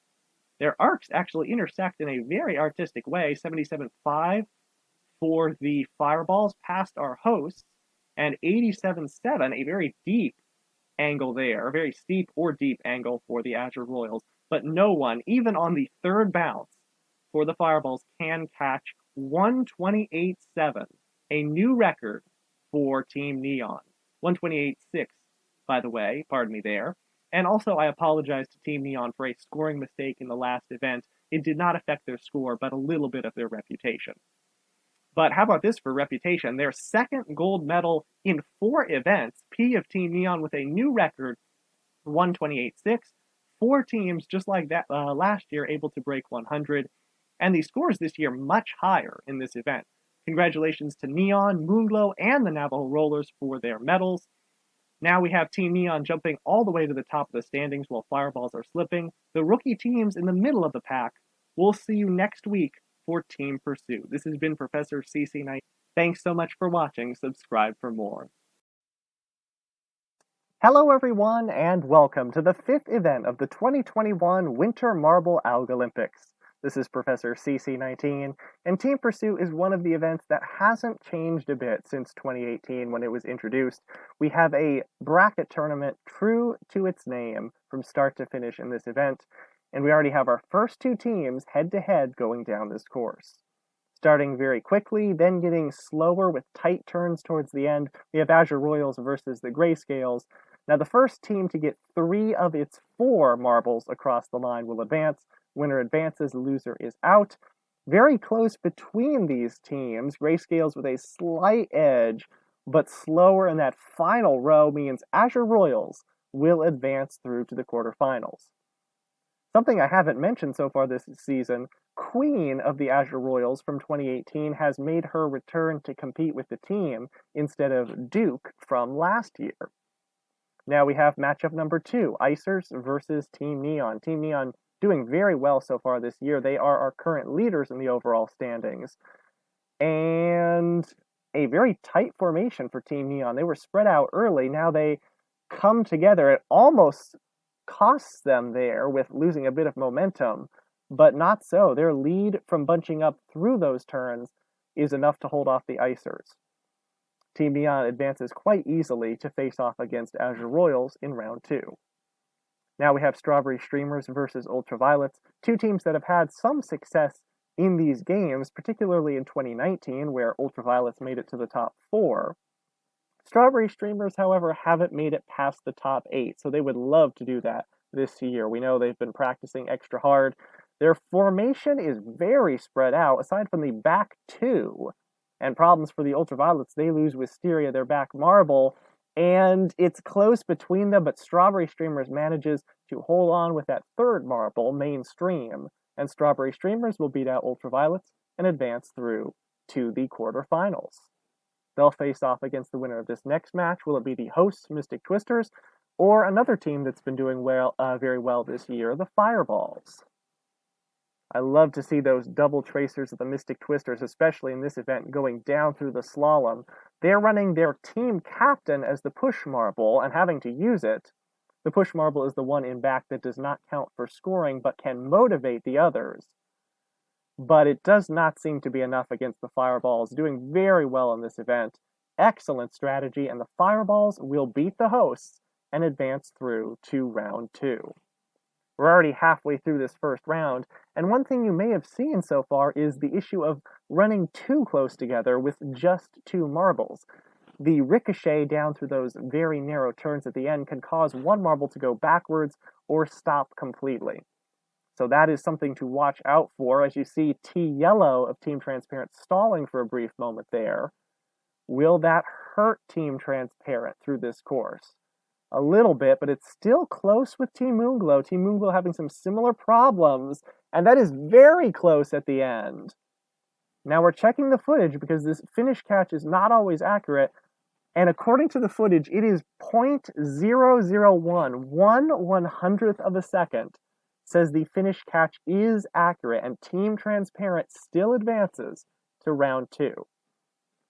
Their arcs actually intersect in a very artistic way. 77.5 for the Fireballs past our hosts, and 87.7, a very deep angle there, a very steep or deep angle for the Azure Royals. But no one, even on the third bounce for the Fireballs, can catch 128.7, a new record for Team Neon. 128.6, by the way, pardon me there. And also, I apologize to Team Neon for a scoring mistake in the last event. It did not affect their score, but a little bit of their reputation. But how about this for reputation? Their second gold medal in 4 events. P of Team Neon with a new record, 128.6. 4 teams, just like that last year, able to break 100. And the scores this year much higher in this event. Congratulations to Neon, Moonglow, and the Navajo Rollers for their medals. Now we have Team Neon jumping all the way to the top of the standings while Fireballs are slipping. The rookie teams in the middle of the pack. We'll see you next week for Team Pursuit. This has been Professor CC Knight. Thanks so much for watching. Subscribe for more. Hello everyone, and welcome to the 5th event of the 2021 Winter Marble Algolympics. This is Professor CC19, and Team Pursuit is one of the events that hasn't changed a bit since 2018 when it was introduced. We have a bracket tournament true to its name from start to finish in this event, and we already have our first 2 teams head-to-head going down this course. Starting very quickly, then getting slower with tight turns towards the end, we have Azure Royals versus the Grayscales. Now the first team to get 3 of its 4 marbles across the line will advance. Winner advances, loser is out. Very close between these teams. Grayscales with a slight edge, but slower in that final row means Azure Royals will advance through to the quarterfinals. Something I haven't mentioned so far this season, Queen of the Azure Royals from 2018 has made her return to compete with the team instead of Duke from last year. Now we have matchup number 2, Icers versus Team Neon. Team Neon doing very well so far this year. They are our current leaders in the overall standings. And a very tight formation for Team Neon. They were spread out early. Now they come together. It almost costs them there with losing a bit of momentum, but not so. Their lead from bunching up through those turns is enough to hold off the Icers. Team Neon advances quite easily to face off against Azure Royals in round 2. Now we have Strawberry Streamers versus Ultraviolets, 2 teams that have had some success in these games, particularly in 2019, where Ultraviolets made it to the top 4. Strawberry Streamers, however, haven't made it past the top 8, so they would love to do that this year. We know they've been practicing extra hard. Their formation is very spread out, aside from the back 2. And problems for the Ultraviolets, they lose Wisteria, their back marble, and it's close between them, but Strawberry Streamers manages to hold on with that 3rd marble, Mainstream, and Strawberry Streamers will beat out Ultraviolets and advance through to the quarterfinals. They'll face off against the winner of this next match. Will it be the hosts, Mystic Twisters, or another team that's been doing very well this year, the Fireballs? I love to see those double tracers of the Mystic Twisters, especially in this event, going down through the slalom. They're running their team captain as the push marble and having to use it. The push marble is the one in back that does not count for scoring but can motivate the others. But it does not seem to be enough against the Fireballs, doing very well in this event. Excellent strategy, and the Fireballs will beat the hosts and advance through to round 2. We're already halfway through this first round, and one thing you may have seen so far is the issue of running too close together with just 2 marbles. The ricochet down through those very narrow turns at the end can cause one marble to go backwards or stop completely. So that is something to watch out for. As you see T-Yellow of Team Transparent stalling for a brief moment there. Will that hurt Team Transparent through this course? A little bit, but it's still close with Team Moonglow. Team Moonglow having some similar problems, and that is very close at the end. Now we're checking the footage because this finish catch is not always accurate, and according to the footage, it is 0.001, 1/100th of a second, says the finish catch is accurate, and Team Transparent still advances to round 2.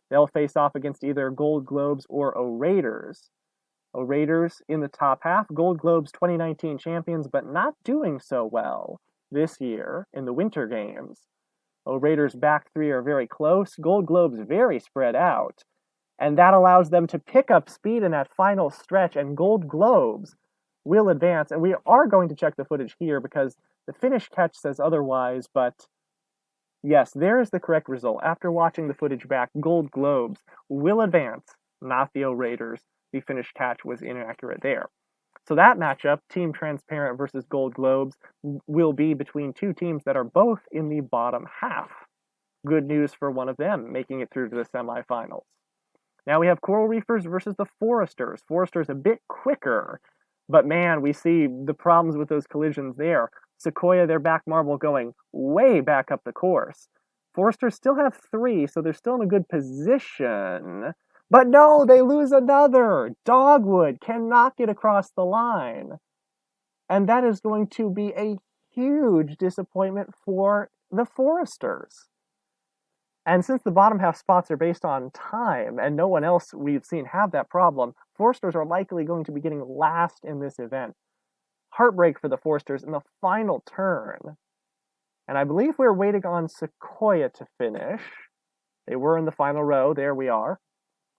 They'll face off against either Gold Globes or O-Raiders. O-Raiders in the top half, Gold Globes 2019 champions, but not doing so well this year in the Winter Games. O-Raiders' back 3 are very close, Gold Globes very spread out, and that allows them to pick up speed in that final stretch, and Gold Globes will advance, and we are going to check the footage here because the finish catch says otherwise, but yes, there is the correct result. After watching the footage back, Gold Globes will advance, not the O-Raiders. The finish catch was inaccurate there. So that matchup, Team Transparent versus Gold Globes, will be between 2 teams that are both in the bottom half. good news for one of them making it through to the semifinals. Now we have Coral Reefers versus the Foresters. Foresters a bit quicker, but man, we see the problems with those collisions there. Sequoia, their back marble going way back up the course. Foresters still have 3, so they're still in a good position. But no, they lose another. Dogwood cannot get across the line. And that is going to be a huge disappointment for the Foresters. And since the bottom half spots are based on time, and no one else we've seen have that problem, Foresters are likely going to be getting last in this event. Heartbreak for the Foresters in the final turn. And I believe we're waiting on Sequoia to finish. They were in the final row. There we are.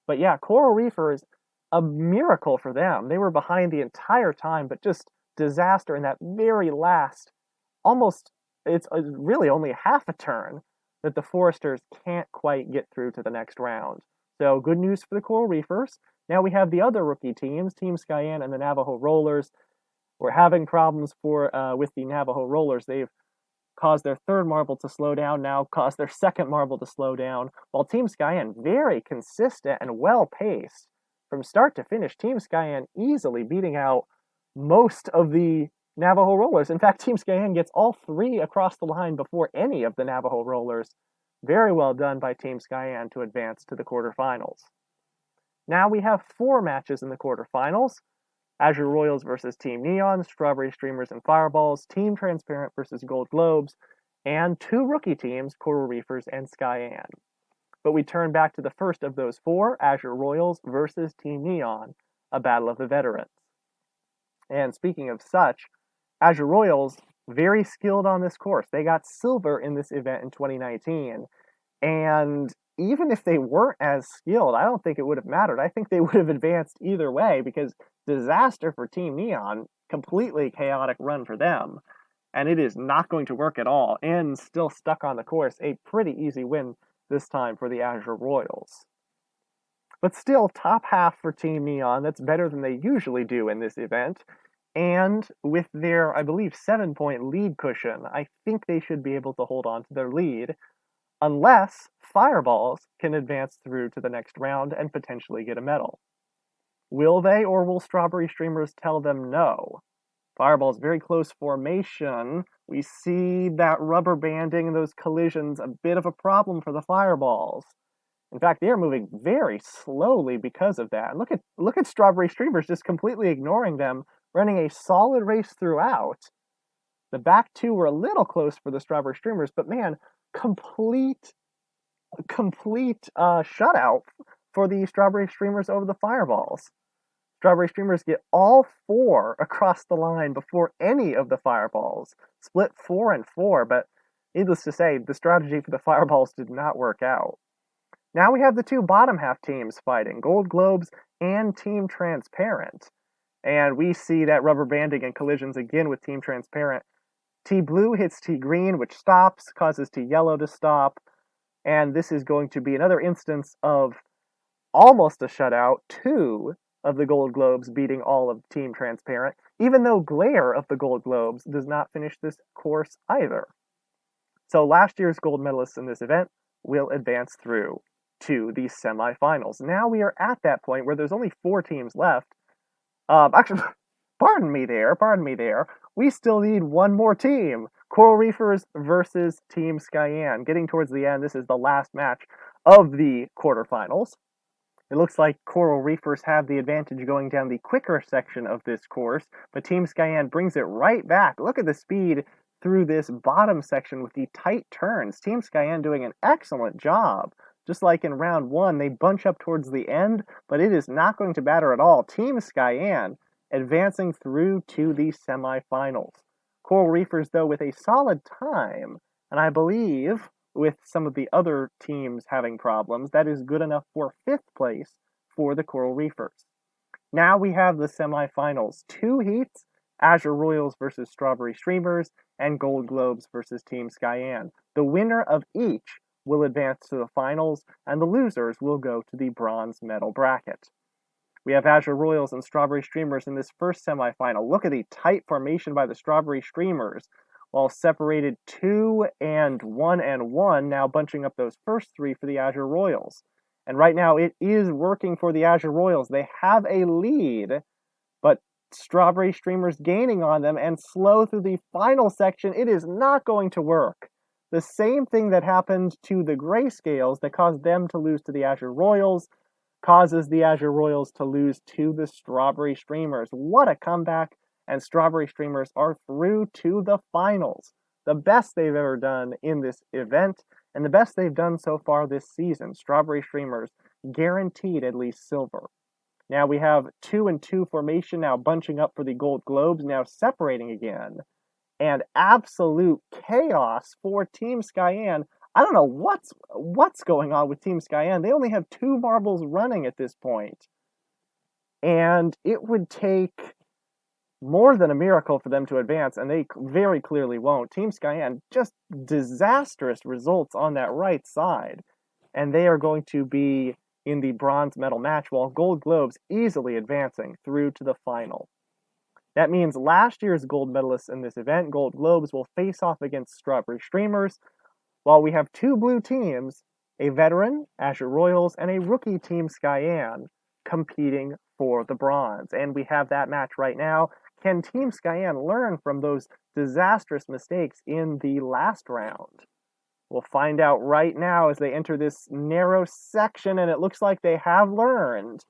But yeah, Coral Reefers, a miracle for them. They were behind the entire time, but just disaster in that very last, it's really only half a turn that the Foresters can't quite get through to the next round. So good news for the Coral Reefers. Now we have the other rookie teams, Team Skyan and the Navajo Rollers. We're having problems with the Navajo Rollers. They've caused their third marble to slow down, now caused their second marble to slow down, while Team Skyan very consistent and well-paced. From start to finish, Team Skyan easily beating out most of the Navajo Rollers. In fact, Team Skyan gets all 3 across the line before any of the Navajo Rollers. Very well done by Team Skyan to advance to the quarterfinals. Now we have 4 matches in the quarterfinals. Azure Royals versus Team Neon, Strawberry Streamers and Fireballs, Team Transparent versus Gold Globes, and 2 rookie teams, Coral Reefers and Skyan. But we turn back to the first of those 4, Azure Royals versus Team Neon, a battle of the veterans. And speaking of such, Azure Royals, very skilled on this course. They got silver in this event in 2019, and even if they weren't as skilled, I don't think it would have mattered. I think they would have advanced either way, because disaster for Team Neon, completely chaotic run for them, and it is not going to work at all, and still stuck on the course. A pretty easy win this time for the Azure Royals. But still, top half for Team Neon. That's better than they usually do in this event, and with their, I believe, 7-point lead cushion, I think they should be able to hold on to their lead, unless Fireballs can advance through to the next round and potentially get a medal. Will they, or will Strawberry Streamers tell them no? Fireball's very close formation. We see that rubber banding and those collisions a bit of a problem for the Fireballs. In fact, they are moving very slowly because of that. And look at Strawberry Streamers just completely ignoring them, running a solid race throughout. The back 2 were a little close for the Strawberry Streamers, but man, complete shutout for the Strawberry Streamers over the Fireballs. Strawberry Streamers get all 4 across the line before any of the Fireballs. Split 4 and 4, but needless to say, the strategy for the Fireballs did not work out. Now we have the 2 bottom half teams fighting, Gold Globes and Team Transparent. And we see that rubber banding and collisions again with Team Transparent. T Blue hits T Green, which stops, causes T Yellow to stop. And this is going to be another instance of almost a shutout, 2 of the Gold Globes beating all of Team Transparent, even though Glare of the Gold Globes does not finish this course either. So last year's gold medalists in this event will advance through to the semifinals. Now we are at that point where there's only 4 teams left. Actually, pardon me there. We still need one more team. Coral Reefers versus Team Skyan. Getting towards the end, this is the last match of the quarterfinals. It looks like Coral Reefers have the advantage going down the quicker section of this course, but Team Skyan brings it right back. Look at the speed through this bottom section with the tight turns. Team Skyan doing an excellent job. Just like in round 1, they bunch up towards the end, but it is not going to matter at all. Team Skyan advancing through to the semifinals. Coral Reefers, though, with a solid time, and I believe with some of the other teams having problems, that is good enough for 5th place for the Coral Reefers. Now we have the semifinals. 2 heats, Azure Royals versus Strawberry Streamers, and Gold Globes versus Team Skyan. The winner of each will advance to the finals, and the losers will go to the bronze medal bracket. We have Azure Royals and Strawberry Streamers in this first semifinal. Look at the tight formation by the Strawberry Streamers, while separated 2 and 1 and 1, now bunching up those first 3 for the Azure Royals. And right now it is working for the Azure Royals. They have a lead, but Strawberry Streamers gaining on them and slow through the final section. It is not going to work. The same thing that happened to the Grayscales that caused them to lose to the Azure Royals causes the Azure Royals to lose to the Strawberry Streamers. What a comeback, and Strawberry Streamers are through to the finals. The best they've ever done in this event, and the best they've done so far this season. Strawberry Streamers guaranteed at least silver. Now we have 2 and 2 formation now bunching up for the Gold Globes, now separating again. And absolute chaos for Team Skyan. I don't know what's going on with Team Skyan. They only have 2 marbles running at this point. And it would take more than a miracle for them to advance, and they very clearly won't. Team Skyan, just disastrous results on that right side. And they are going to be in the bronze medal match, while Gold Globes easily advancing through to the final. That means last year's gold medalists in this event, Gold Globes, will face off against Strawberry Streamers, while we have 2 blue teams, a veteran, Azure Royals, and a rookie Team Skyan, competing for the bronze. And we have that match right now. Can Team Skyan learn from those disastrous mistakes in the last round? We'll find out right now as they enter this narrow section, and it looks like they have learned.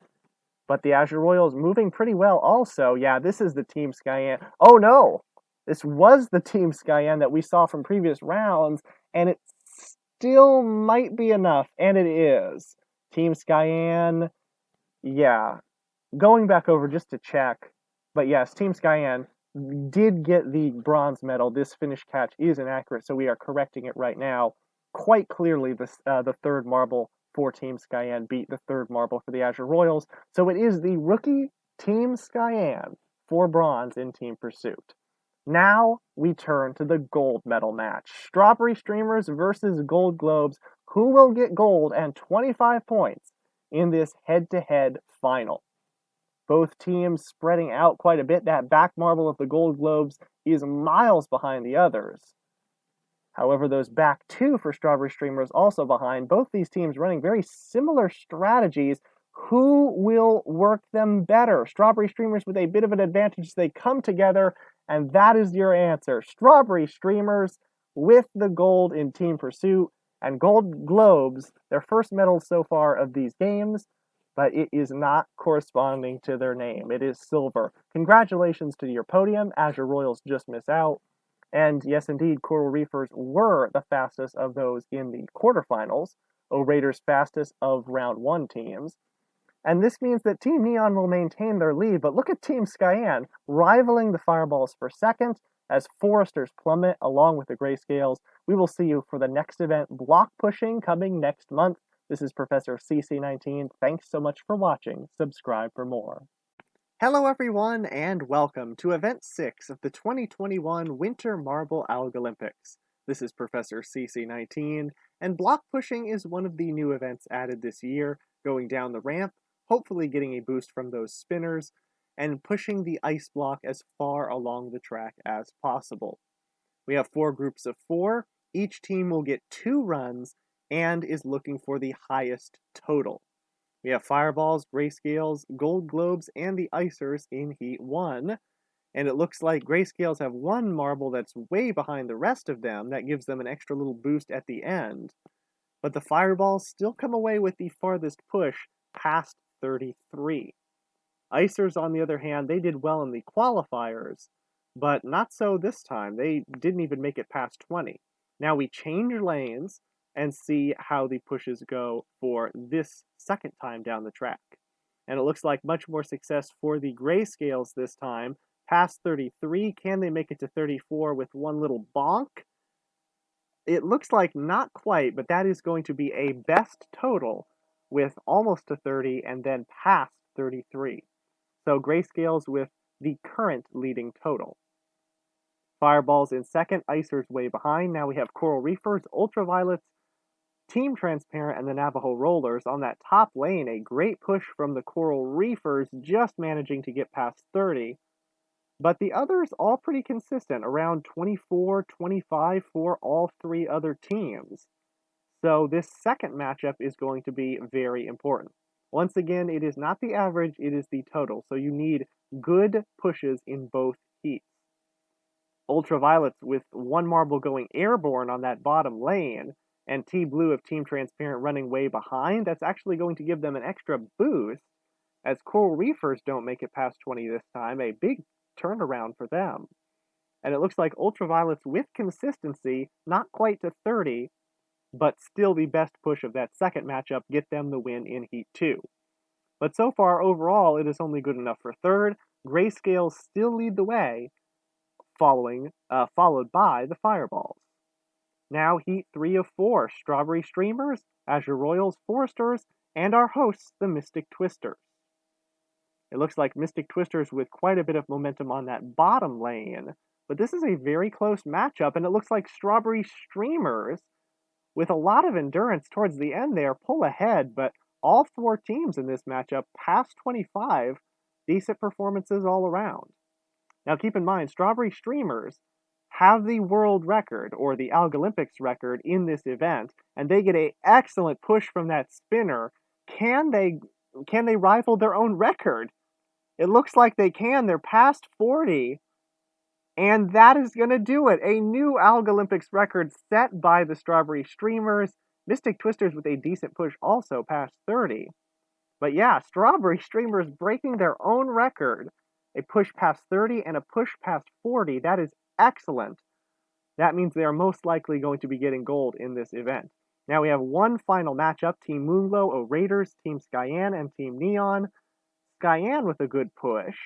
But the Azure Royals moving pretty well also. Yeah, this is the Team Skyan. Oh no! This was the Team Skyan that we saw from previous rounds, and it still might be enough, and it is. Team Skyan, yeah. Going back over just to check, but yes, Team Skyan did get the bronze medal. This finish catch is inaccurate, so we are correcting it right now. Quite clearly, the third marble for Team Skyan beat the third marble for the Azure Royals, so it is the rookie Team Skyan for bronze in Team Pursuit. Now we turn to the gold medal match. Strawberry Streamers versus Gold Globes. Who will get gold and 25 points in this head-to-head final? Both teams spreading out quite a bit. That back marble of the Gold Globes is miles behind the others. However, those back 2 for Strawberry Streamers also behind. Both these teams running very similar strategies. Who will work them better? Strawberry Streamers with a bit of an advantage. They come together, and that is your answer. Strawberry Streamers with the gold in Team Pursuit, and Gold Globes, their first medals so far of these games, but it is not corresponding to their name. It is silver. Congratulations to your podium. Azure Royals just miss out. And yes, indeed, Coral Reefers were the fastest of those in the quarterfinals. O-Raiders fastest of round 1 teams. And this means that Team Neon will maintain their lead, but look at Team Skyan rivaling the Fireballs for second as Foresters plummet along with the Grayscales. We will see you for the next event, Block Pushing, coming next month. This is Professor CC19. Thanks so much for watching. Subscribe for more. Hello everyone, and welcome to Event 6 of the 2021 Winter Marble Algolympics. This is Professor CC19, and block pushing is one of the new events added this year, going down the ramp, hopefully getting a boost from those spinners, and pushing the ice block as far along the track as possible. We have 4 groups of 4. Each team will get 2 runs, and is looking for the highest total. We have Fireballs, Grayscales, Gold Globes, and the Icers in Heat 1, and it looks like Grayscales have 1 marble that's way behind the rest of them that gives them an extra little boost at the end. But the Fireballs still come away with the farthest push past 33. Icers, on the other hand, they did well in the qualifiers, but not so this time. They didn't even make it past 20. Now we change lanes and see how the pushes go for this second time down the track. And it looks like much more success for the Grayscales this time. Past 33, can they make it to 34 with 1 little bonk? It looks like not quite, but that is going to be a best total with almost to 30 and then past 33. So Grayscales with the current leading total. Fireballs in second, Icers way behind. Now we have Coral Reefers, Ultraviolets, Team Transparent, and the Navajo Rollers on that top lane. A great push from the Coral Reefers, just managing to get past 30. But the others all pretty consistent, around 24, 25 for all three other teams. So this second matchup is going to be very important. Once again, it is not the average, it is the total. So you need good pushes in both heats. Ultraviolets with one marble going airborne on that bottom lane, and T-Blue of Team Transparent running way behind, that's actually going to give them an extra boost, as Coral Reefers don't make it past 20 this time, a big turnaround for them. And it looks like Ultraviolets with consistency, not quite to 30, but still the best push of that second matchup, get them the win in Heat 2. But so far, overall, it is only good enough for third. Grayscales still lead the way, followed by the Fireballs. Now Heat 3 of 4, Strawberry Streamers, Azure Royals, Foresters, and our hosts, the Mystic Twisters. It looks like Mystic Twisters with quite a bit of momentum on that bottom lane, but this is a very close matchup, and it looks like Strawberry Streamers, with a lot of endurance towards the end there, pull ahead, but all four teams in this matchup past 25, decent performances all around. Now keep in mind, Strawberry Streamers have the world record, or the Algolympics record, in this event, and they get an excellent push from that spinner. Can they rival their own record? It looks like they can. They're past 40, and that is going to do it. A new Algolympics record set by the Strawberry Streamers. Mystic Twisters with a decent push also past 30. But yeah, Strawberry Streamers breaking their own record. A push past 30 and a push past 40. That is excellent. That means they are most likely going to be getting gold in this event. Now we have one final matchup. Team Moonglow, Raiders, Team Skyan, and Team Neon. Skyan with a good push.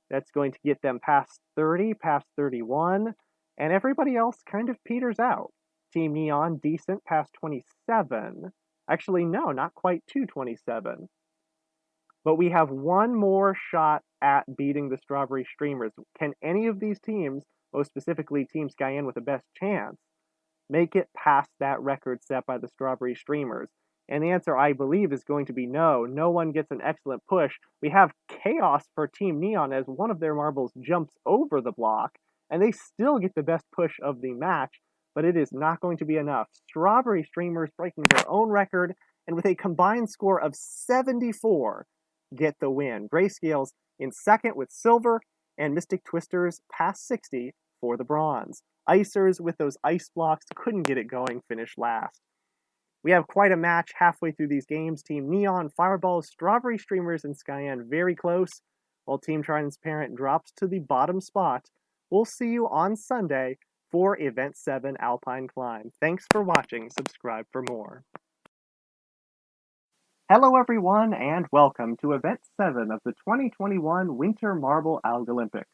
That's going to get them past 30, past 31, and everybody else kind of peters out. Team Neon, decent, past 27. Actually, no, not quite to 27. But we have one more shot at beating the Strawberry Streamers. Can any of these teams, most specifically Team Skyan with the best chance, make it past that record set by the Strawberry Streamers? And the answer, I believe, is going to be no. No one gets an excellent push. We have chaos for Team Neon as one of their marbles jumps over the block, and they still get the best push of the match, but it is not going to be enough. Strawberry Streamers breaking their own record, and with a combined score of 74, get the win. Grayscales in second with silver, and Mystic Twisters past 60 for the bronze. Icers with those ice blocks couldn't get it going, finished last. We have quite a match halfway through these games. Team Neon, Fireballs, Strawberry Streamers, and Skyan very close, while Team Transparent drops to the bottom spot. We'll see you on Sunday for Event 7 Alpine Climb. Thanks for watching. Subscribe for more. Hello everyone, and welcome to Event 7 of the 2021 Winter Marble Algolympics.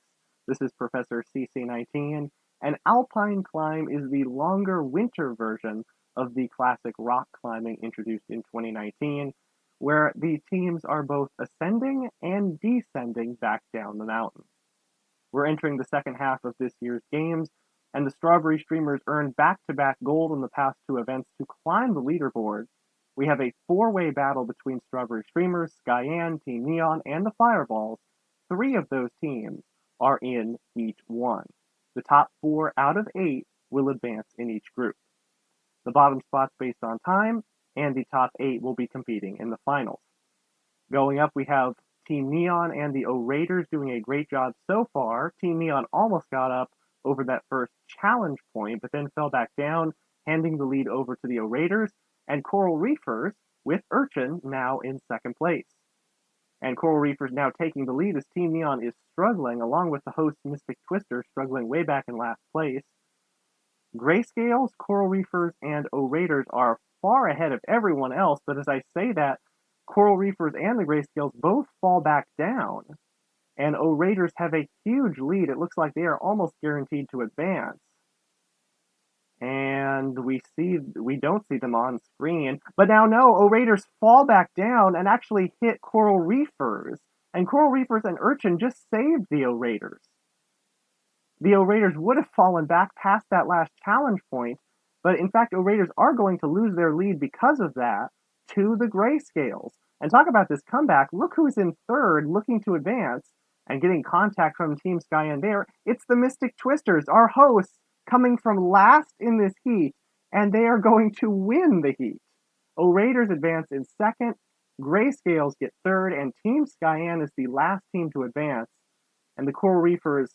This is Professor CC19, and Alpine Climb is the longer winter version of the classic rock climbing introduced in 2019, where the teams are both ascending and descending back down the mountain. We're entering the second half of this year's games, and the Strawberry Streamers earned back-to-back gold in the past two events to climb the leaderboard. We have a four-way battle between Strawberry Streamers, Skyan, Team Neon, and the Fireballs. Three of those teams are in Heat 1. The top 4 out of 8 will advance in each group. The bottom spots based on time, and the top 8 will be competing in the finals. Going up, we have Team Neon and the Raiders doing a great job so far. Team Neon almost got up over that first challenge point, but then fell back down, handing the lead over to the Raiders, and Coral Reefers with Urchin now in second place. And Coral Reefers now taking the lead as Team Neon is struggling, along with the host Mystic Twister struggling way back in last place. Grayscales, Coral Reefers, and Raiders are far ahead of everyone else, but as I say that, Coral Reefers and the Grayscales both fall back down, and Raiders have a huge lead. It looks like they are almost guaranteed to advance. And we don't see them on screen, but now no, Raiders fall back down and actually hit Coral Reefers, and Coral Reefers and Urchin just saved the Raiders. The Raiders would have fallen back past that last challenge point, but in fact Raiders are going to lose their lead because of that to the Grayscales. And talk about this comeback, look who's in third looking to advance. And getting contact from Team Skyan there, it's the Mystic Twisters, our hosts, coming from last in this heat, and they are going to win the heat. O-Raiders advance in second, Grayscales get third, and Team Skyan is the last team to advance. And the Coral Reefers,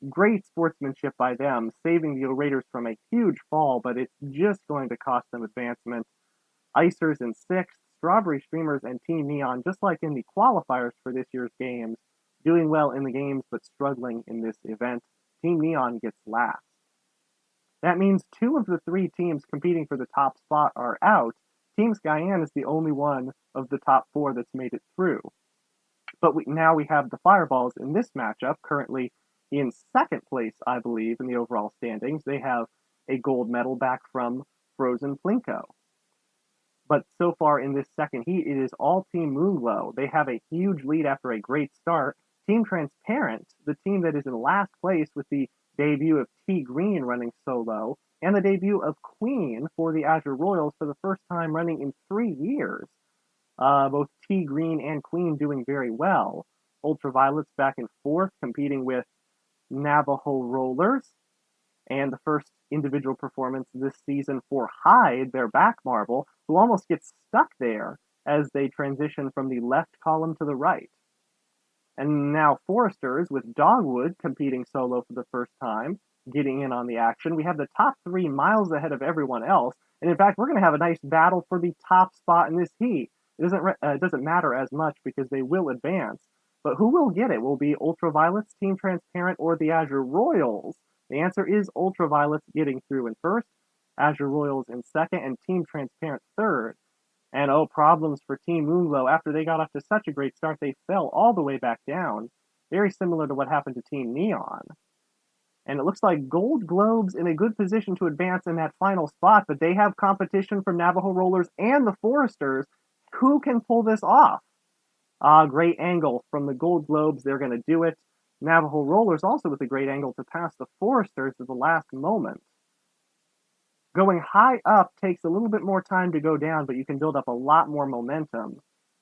great sportsmanship by them, saving the O-Raiders from a huge fall, but it's just going to cost them advancement. Icers in sixth, Strawberry Streamers and Team Neon, just like in the qualifiers for this year's games, doing well in the games but struggling in this event. Team Neon gets last. That means two of the three teams competing for the top spot are out. Team Skyan is the only one of the top four that's made it through. But now we have the Fireballs in this matchup, currently in second place, I believe, in the overall standings. They have a gold medal back from Frozen PLINKO. But so far in this second heat, it is all Team Moonglow. They have a huge lead after a great start. Team Transparent, the team that is in last place with the debut of T Green running solo, and the debut of Queen for the Azure Royals for the first time running in 3 years. Both T Green and Queen doing very well. Ultraviolet's back in fourth, competing with Navajo Rollers, and the first individual performance this season for Hyde, their back marble, who almost gets stuck there as they transition from the left column to the right. And now Foresters, with Dogwood competing solo for the first time, getting in on the action. We have the top 3 miles ahead of everyone else, and in fact, we're going to have a nice battle for the top spot in this heat. It doesn't matter as much because they will advance, but who will get it? Will it be Ultraviolet's Team Transparent or the Azure Royals? The answer is Ultraviolet's getting through in first, Azure Royals in second, and Team Transparent third. And problems for Team Moonglow. After they got off to such a great start, they fell all the way back down. Very similar to what happened to Team Neon. And it looks like Gold Globes in a good position to advance in that final spot, but they have competition from Navajo Rollers and the Foresters. Who can pull this off? Great angle from the Gold Globes. They're going to do it. Navajo Rollers also with a great angle to pass the Foresters at the last moment. Going high up takes a little bit more time to go down, but you can build up a lot more momentum.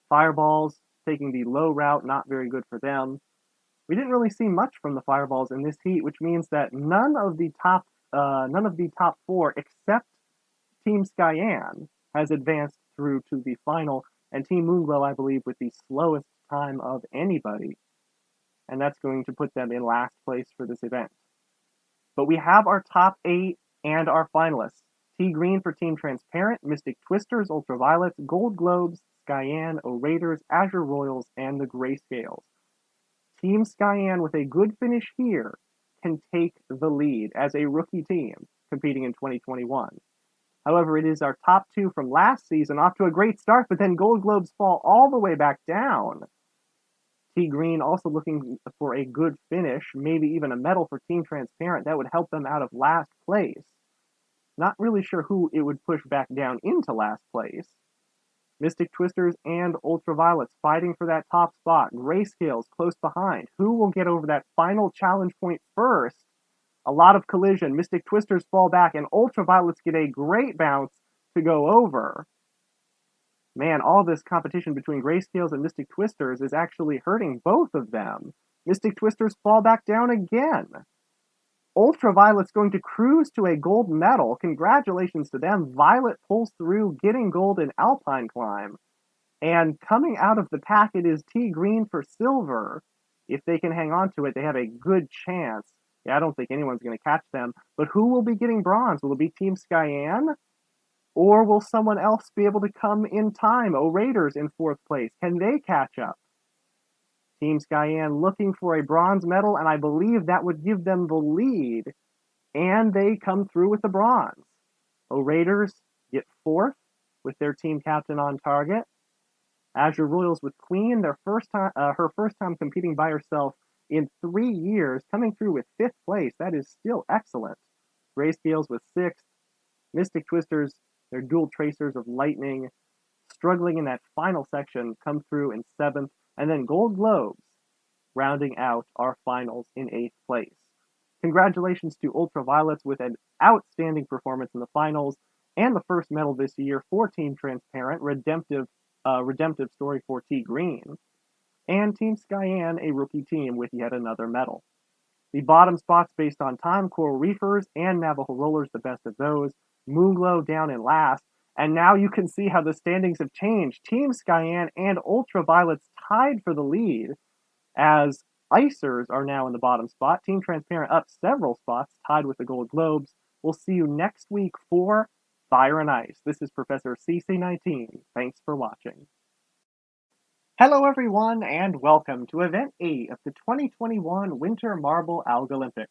Fireballs taking the low route, not very good for them. We didn't really see much from the Fireballs in this heat, which means that none of the top 4 except Team Skyan has advanced through to the final, and Team Moonglow, I believe, with the slowest time of anybody. And that's going to put them in last place for this event. But we have our top 8 and our finalists. T Green for Team Transparent, Mystic Twisters, Ultraviolets, Gold Globes, Skyan, O-Raiders, Azure Royals, and the Grayscales. Team Skyan, with a good finish here, can take the lead as a rookie team competing in 2021. However, it is our top 2 from last season off to a great start, but then Gold Globes fall all the way back down. T Green also looking for a good finish, maybe even a medal for Team Transparent. That would help them out of last place. Not really sure who it would push back down into last place. Mystic Twisters and Ultraviolets fighting for that top spot. Grayscales close behind. Who will get over that final challenge point first? A lot of collision. Mystic Twisters fall back, and Ultraviolets get a great bounce to go over. Man, all this competition between Grayscales and Mystic Twisters is actually hurting both of them. Mystic Twisters fall back down again. Ultraviolet's going to cruise to a gold medal. Congratulations to them. Violet pulls through, getting gold in Alpine Climb. And coming out of the pack, it is T Green for silver. If they can hang on to it, they have a good chance. Yeah, I don't think anyone's going to catch them. But who will be getting bronze? Will it be Team Skyan? Or will someone else be able to come in time? O-Raiders in 4th place. Can they catch up? Team Skyan looking for a bronze medal, and I believe that would give them the lead. And they come through with the bronze. O-Raiders get 4th with their team captain on target. Azure Royals with Queen, her first time competing by herself in 3 years, coming through with 5th place. That is still excellent. Grayscales with 6th. Mystic Twisters, their dual tracers of lightning, struggling in that final section, come through in 7th. And then Gold Globes, rounding out our finals in 8th place. Congratulations to Ultraviolets with an outstanding performance in the finals and the first medal this year for Team Transparent. Redemptive story for T Green. and Team Skyan, a rookie team with yet another medal. The bottom spots based on time, Coral Reefers and Navajo Rollers, the best of those. Moonglow down in last. And now you can see how the standings have changed. Team Skyan and Ultraviolets tied for the lead, as Icers are now in the bottom spot. Team Transparent up several spots, tied with the Gold Globes. We'll see you next week for Fire and Ice. This is Professor CC19. Thanks for watching. Hello everyone, and welcome to Event 8 of the 2021 Winter Marble Algolympics.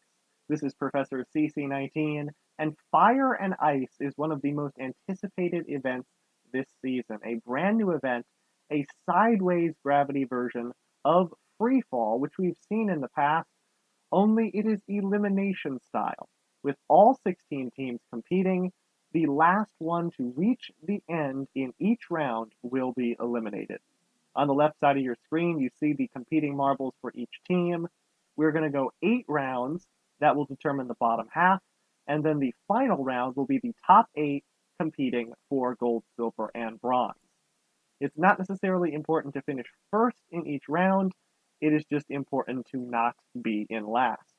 This is Professor CC19, and Fire and Ice is one of the most anticipated events this season. A brand new event, a sideways gravity version of freefall, which we've seen in the past, only it is elimination style. With all 16 teams competing, the last one to reach the end in each round will be eliminated. On the left side of your screen, you see the competing marbles for each team. We're going to go 8 rounds. That will determine the bottom half. And then the final round will be the top 8 competing for gold, silver, and bronze. It's not necessarily important to finish first in each round. It is just important to not be in last.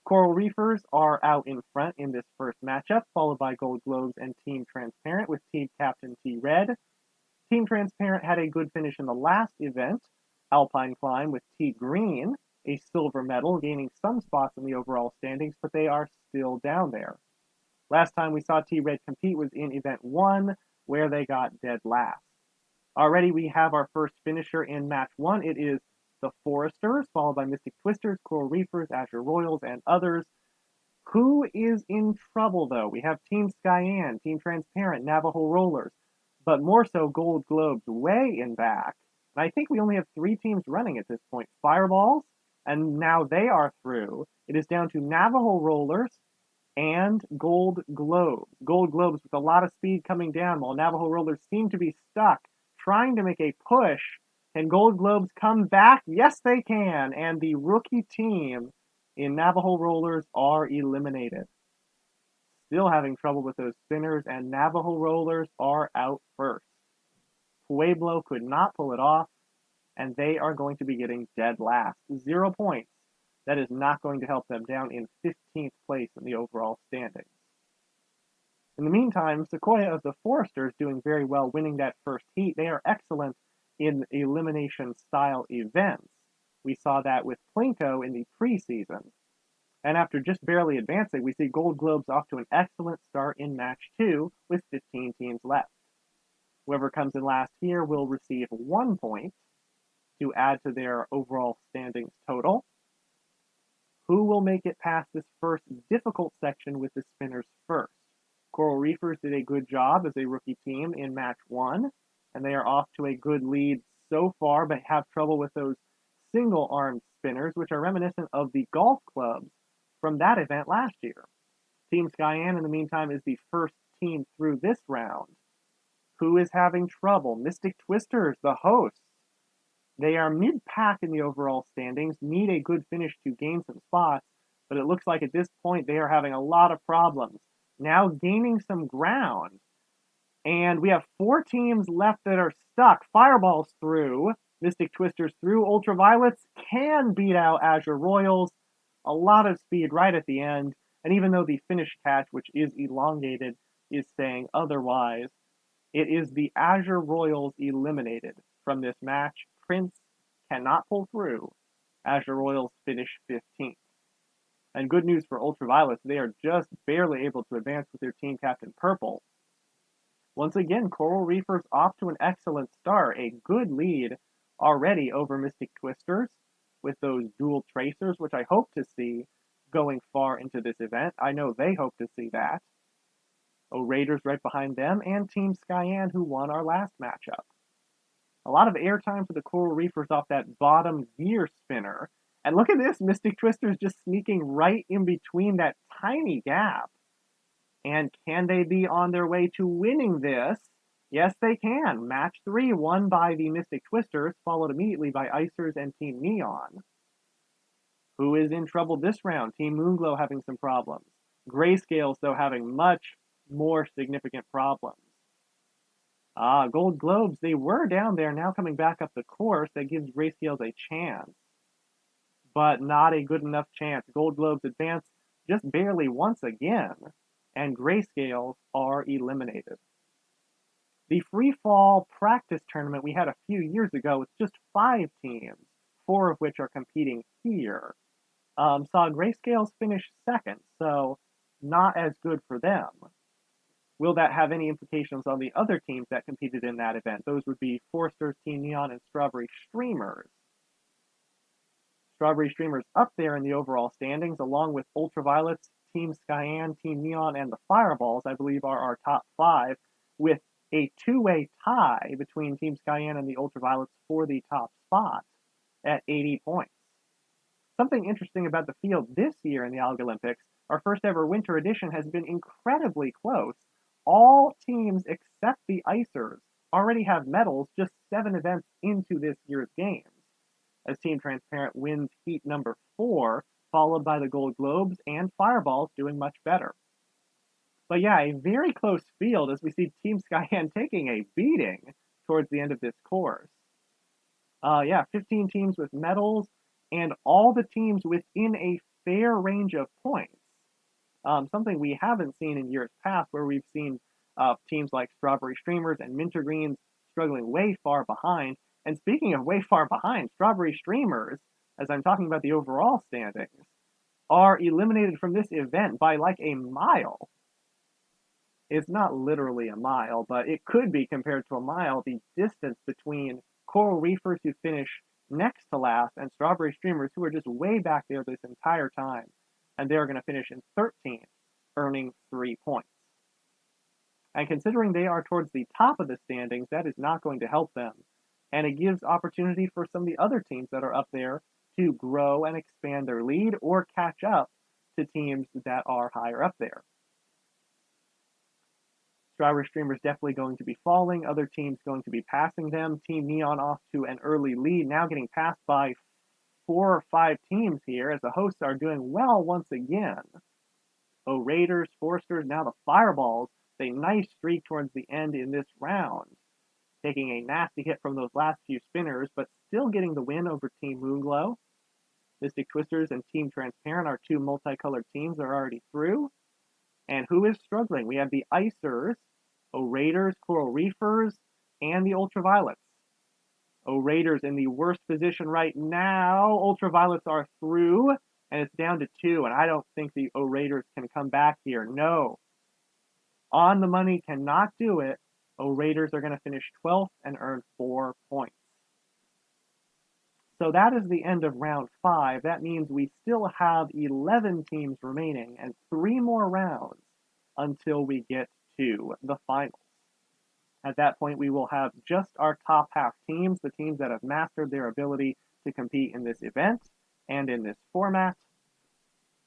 Coral Reefers are out in front in this first matchup, followed by Gold Globes and Team Transparent with team captain T-Red. Team Transparent had a good finish in the last event, Alpine Climb, with T Green, a silver medal, gaining some spots in the overall standings, but they are still down there. Last time we saw T Red compete was in Event 1, where they got dead last. Already we have our first finisher in Match 1. It is the Foresters, followed by Mystic Twisters, Coral Reefers, Azure Royals, and others. Who is in trouble, though? We have Team Skyan, Team Transparent, Navajo Rollers, but more so Gold Globes way in back. And I think we only have 3 teams running at this point. Fireballs, and now they are through. It is down to Navajo Rollers and Gold Globes. Gold Globes with a lot of speed coming down, while Navajo Rollers seem to be stuck, trying to make a push. Can Gold Globes come back? Yes, they can. And the rookie team in Navajo Rollers are eliminated. Still having trouble with those spinners, and Navajo Rollers are out first. Pueblo could not pull it off, and they are going to be getting dead last. 0 points. That is not going to help them, down in 15th place in the overall standings. In the meantime, Sequoia of the Foresters doing very well, winning that first heat. They are excellent in elimination-style events. We saw that with PLINKO in the preseason. And after just barely advancing, we see Gold Globes off to an excellent start in Match 2 with 15 teams left. Whoever comes in last here will receive 1 point to add to their overall standings total. Who will make it past this first difficult section with the spinners first? Coral Reefers did a good job as a rookie team in Match 1, and they are off to a good lead so far, but have trouble with those single-armed spinners, which are reminiscent of the golf clubs from that event last year. Team Skyan, in the meantime, is the first team through this round. Who is having trouble? Mystic Twisters, the hosts. They are mid-pack in the overall standings, need a good finish to gain some spots, but it looks like at this point they are having a lot of problems. Now gaining some ground. And we have 4 teams left that are stuck. Fireballs through, Mystic Twisters through, Ultraviolets can beat out Azure Royals. A lot of speed right at the end, and even though the finish catch, which is elongated, is saying otherwise, it is the Azure Royals eliminated from this match. Prince cannot pull through. Azure Royals finish 15th. And good news for Ultraviolets, they are just barely able to advance with their team captain Purple. Once again, Coral Reefers off to an excellent start, a good lead already over Mystic Twisters, with those dual tracers, which I hope to see going far into this event. I know they hope to see that. Raiders right behind them, and Team Skyan, who won our last matchup. A lot of airtime for the Coral Reefers off that bottom gear spinner. And look at this, Mystic Twisters just sneaking right in between that tiny gap. And can they be on their way to winning this? Yes, they can. Match 3 won by the Mystic Twisters, followed immediately by Icers and Team Neon. Who is in trouble this round? Team Moonglow having some problems. Grayscales, though, having much more significant problems. Gold Globes, they were down there, now coming back up the course. That gives Grayscales a chance, but not a good enough chance. Gold Globes advance just barely once again, and Grayscales are eliminated. The free fall practice tournament we had a few years ago with just 5 teams, 4 of which are competing here, saw Grayscales finish second, so not as good for them. Will that have any implications on the other teams that competed in that event? Those would be Forster's Team Neon and Strawberry Streamers. Strawberry Streamers up there in the overall standings, along with Ultraviolet's, Team Skyan, Team Neon, and the Fireballs, I believe are our top 5, with a 2-way tie between Team Skyan and the Ultraviolets for the top spot at 80 points. Something interesting about the field this year in the Algolympics, our first ever winter edition has been incredibly close. All teams except the Icers already have medals just 7 events into this year's games, as Team Transparent wins heat number 4, followed by the Gold Globes and Fireballs doing much better. But yeah, a very close field as we see Team Skyan taking a beating towards the end of this course. 15 teams with medals, and all the teams within a fair range of points. Something we haven't seen in years past, where we've seen teams like Strawberry Streamers and Minter Greens struggling way far behind. And speaking of way far behind, Strawberry Streamers, as I'm talking about the overall standings, are eliminated from this event by like a mile. It's not literally a mile, but it could be compared to a mile, the distance between Coral Reefers, who finish next to last, and Strawberry Streamers, who are just way back there this entire time, and they're going to finish in 13th, earning 3 points. And considering they are towards the top of the standings, that is not going to help them, and it gives opportunity for some of the other teams that are up there to grow and expand their lead or catch up to teams that are higher up there. Strawberry Streamers definitely going to be falling, other teams going to be passing them. Team Neon off to an early lead, now getting passed by 4 or 5 teams here, as the hosts are doing well once again. Raiders, Forsters, now the Fireballs, a nice streak towards the end in this round, taking a nasty hit from those last few spinners, but still getting the win over Team Moonglow. Mystic Twisters and Team Transparent, our 2 multicolored teams, are already through. And who is struggling? We have the Icers, Raiders, Coral Reefers, and the Ultraviolets. Raiders in the worst position right now. Ultraviolets are through, and it's down to 2, and I don't think the Raiders can come back here. No. On the money cannot do it. Raiders are going to finish 12th and earn 4 points. So that is the end of round 5. That means we still have 11 teams remaining and 3 more rounds until we get to the finals. At that point, we will have just our top half teams, the teams that have mastered their ability to compete in this event and in this format.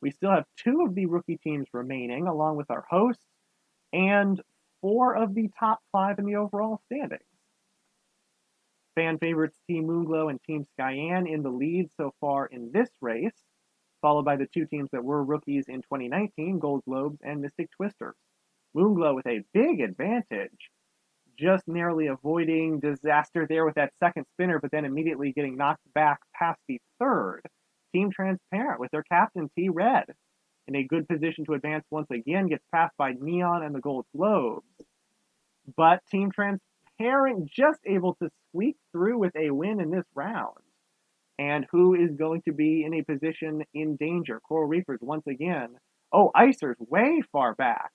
We still have 2 of the rookie teams remaining, along with our hosts, and 4 of the top 5 in the overall standings. Fan favorites Team Moonglow and Team Skyan in the lead so far in this race, followed by the 2 teams that were rookies in 2019, Gold Globes and Mystic Twisters. Moonglow with a big advantage, just narrowly avoiding disaster there with that second spinner, but then immediately getting knocked back past the 3rd. Team Transparent with their captain T-Red in a good position to advance once again, gets passed by Neon and the Gold Globes. But Team Transparent just able to squeak through with a win in this round. And who is going to be in a position in danger? Coral Reefers once again. Icers way far back.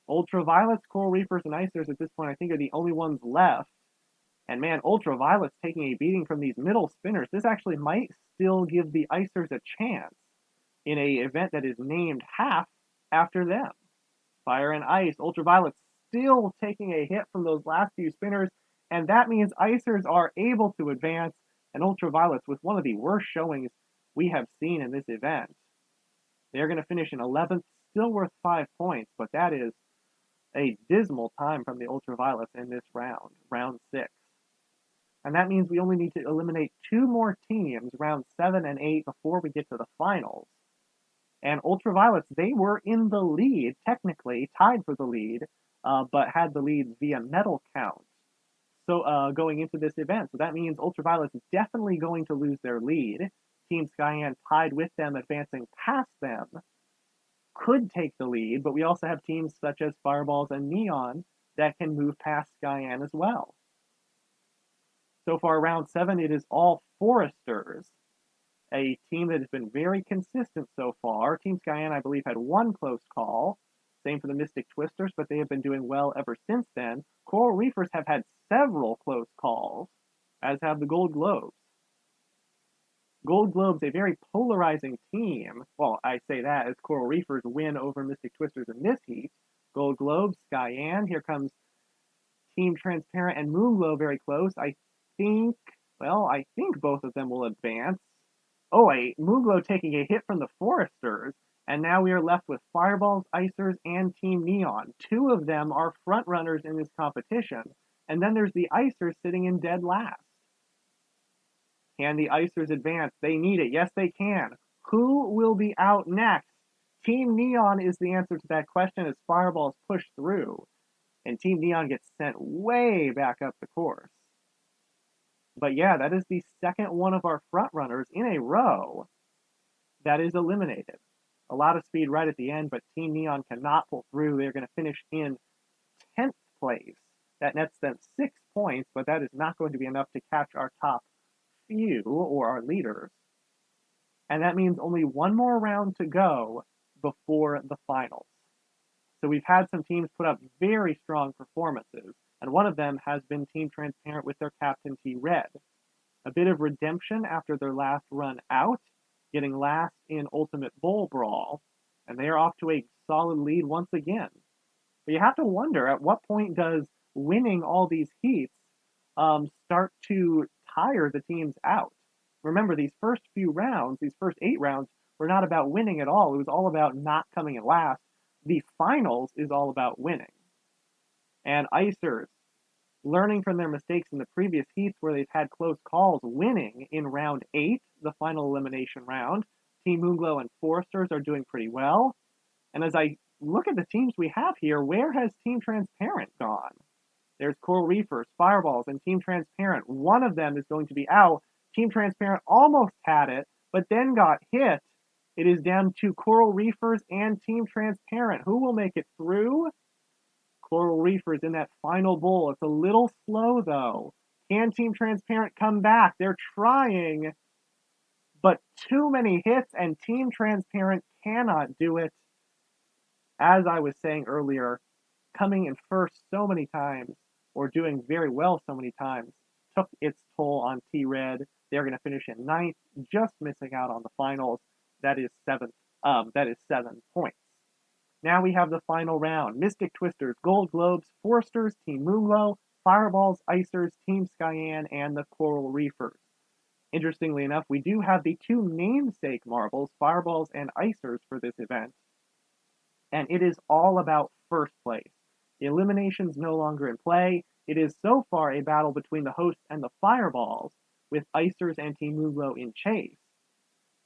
Ultraviolets, Coral Reefers, and Icers at this point I think are the only ones left. And man, Ultraviolets taking a beating from these middle spinners. This actually might still give the Icers a chance in a event that is named half after them. Fire and Ice, Ultraviolets still taking a hit from those last few spinners, and that means Icers are able to advance, and Ultraviolets with one of the worst showings we have seen in this event. They're going to finish in 11th, still worth 5 points, but that is a dismal time from the Ultraviolets in this round, round 6. And that means we only need to eliminate 2 more teams, round 7 and 8, before we get to the finals. And Ultraviolets, they were in the lead, technically, tied for the lead, but had the lead via medal count. So going into this event. So that means Ultraviolet's definitely going to lose their lead. Team Skyan tied with them, advancing past them, could take the lead, but we also have teams such as Fireballs and Neon that can move past Skyan as well. So far, round 7, it is all Foresters, a team that has been very consistent so far. Team Skyan, I believe, had one close call. Same for the Mystic Twisters, but they have been doing well ever since then. Coral Reefers have had several close calls, as have the Gold Globes. Gold Globes, a very polarizing team. Well, I say that as Coral Reefers win over Mystic Twisters in this heat. Gold Globes, Skyan, here comes Team Transparent and Moonglow very close. I think both of them will advance. Oh, wait, Moonglow taking a hit from the Foresters, and now we are left with Fireballs, Icers, and Team Neon. 2 of them are front runners in this competition, and then there's the Icers sitting in dead last. Can the Icers advance? They need it. Yes, they can. Who will be out next? Team Neon is the answer to that question as Fireballs push through, and Team Neon gets sent way back up the course. But yeah, that is the second one of our front runners in a row that is eliminated. A lot of speed right at the end, but Team Neon cannot pull through. They're going to finish in 10th place. That nets them 6 points, but that is not going to be enough to catch our top few or our leaders. And that means only one more round to go before the finals. So we've had some teams put up very strong performances, and one of them has been Team Transparent with their captain T-Red. A bit of redemption after their last run out, getting last in Ultimate Bowl Brawl, and they are off to a solid lead once again. But you have to wonder, at what point does winning all these heats start to tire the teams out? Remember, these first few rounds, these first 8 rounds, were not about winning at all. It was all about not coming in last. The finals is all about winning. And Icers, learning from their mistakes in the previous heats where they've had close calls, winning in round 8, the final elimination round. Team Moonglow and Foresters are doing pretty well. And as I look at the teams we have here, where has Team Transparent gone? There's Coral Reefers, Fireballs, and Team Transparent. One of them is going to be out. Team Transparent almost had it, but then got hit. It is down to Coral Reefers and Team Transparent. Who will make it through? Coral Reefers in that final bowl. It's a little slow, though. Can Team Transparent come back? They're trying, but too many hits, and Team Transparent cannot do it. As I was saying earlier, coming in first so many times, or doing very well so many times, took its toll on T-Red. They're going to finish in 9th, just missing out on the finals. That is 7 points. Now we have the final round. Mystic Twisters, Gold Globes, Foresters, Team Moonglow, Fireballs, Icers, Team Skyan, and the Coral Reefers. Interestingly enough, we do have the 2 namesake marbles, Fireballs and Icers, for this event. And it is all about first place. The elimination's no longer in play. It is so far a battle between the hosts and the Fireballs, with Icers and Team Moonglow in chase.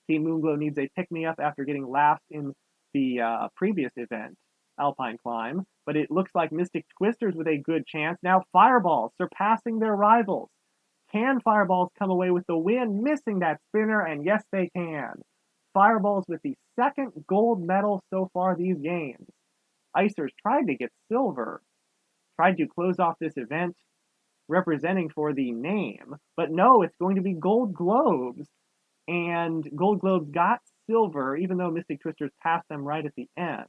Team Moonglow needs a pick-me-up after getting last in the previous event, Alpine Climb, but it looks like Mystic Twisters with a good chance. Now Fireballs surpassing their rivals. Can Fireballs come away with the win, missing that spinner? And yes, they can. Fireballs with the 2nd gold medal so far these games. Icers tried to get silver, tried to close off this event representing for the name, but no, it's going to be Gold Globes, and Gold Globes got silver, even though Mystic Twisters passed them right at the end.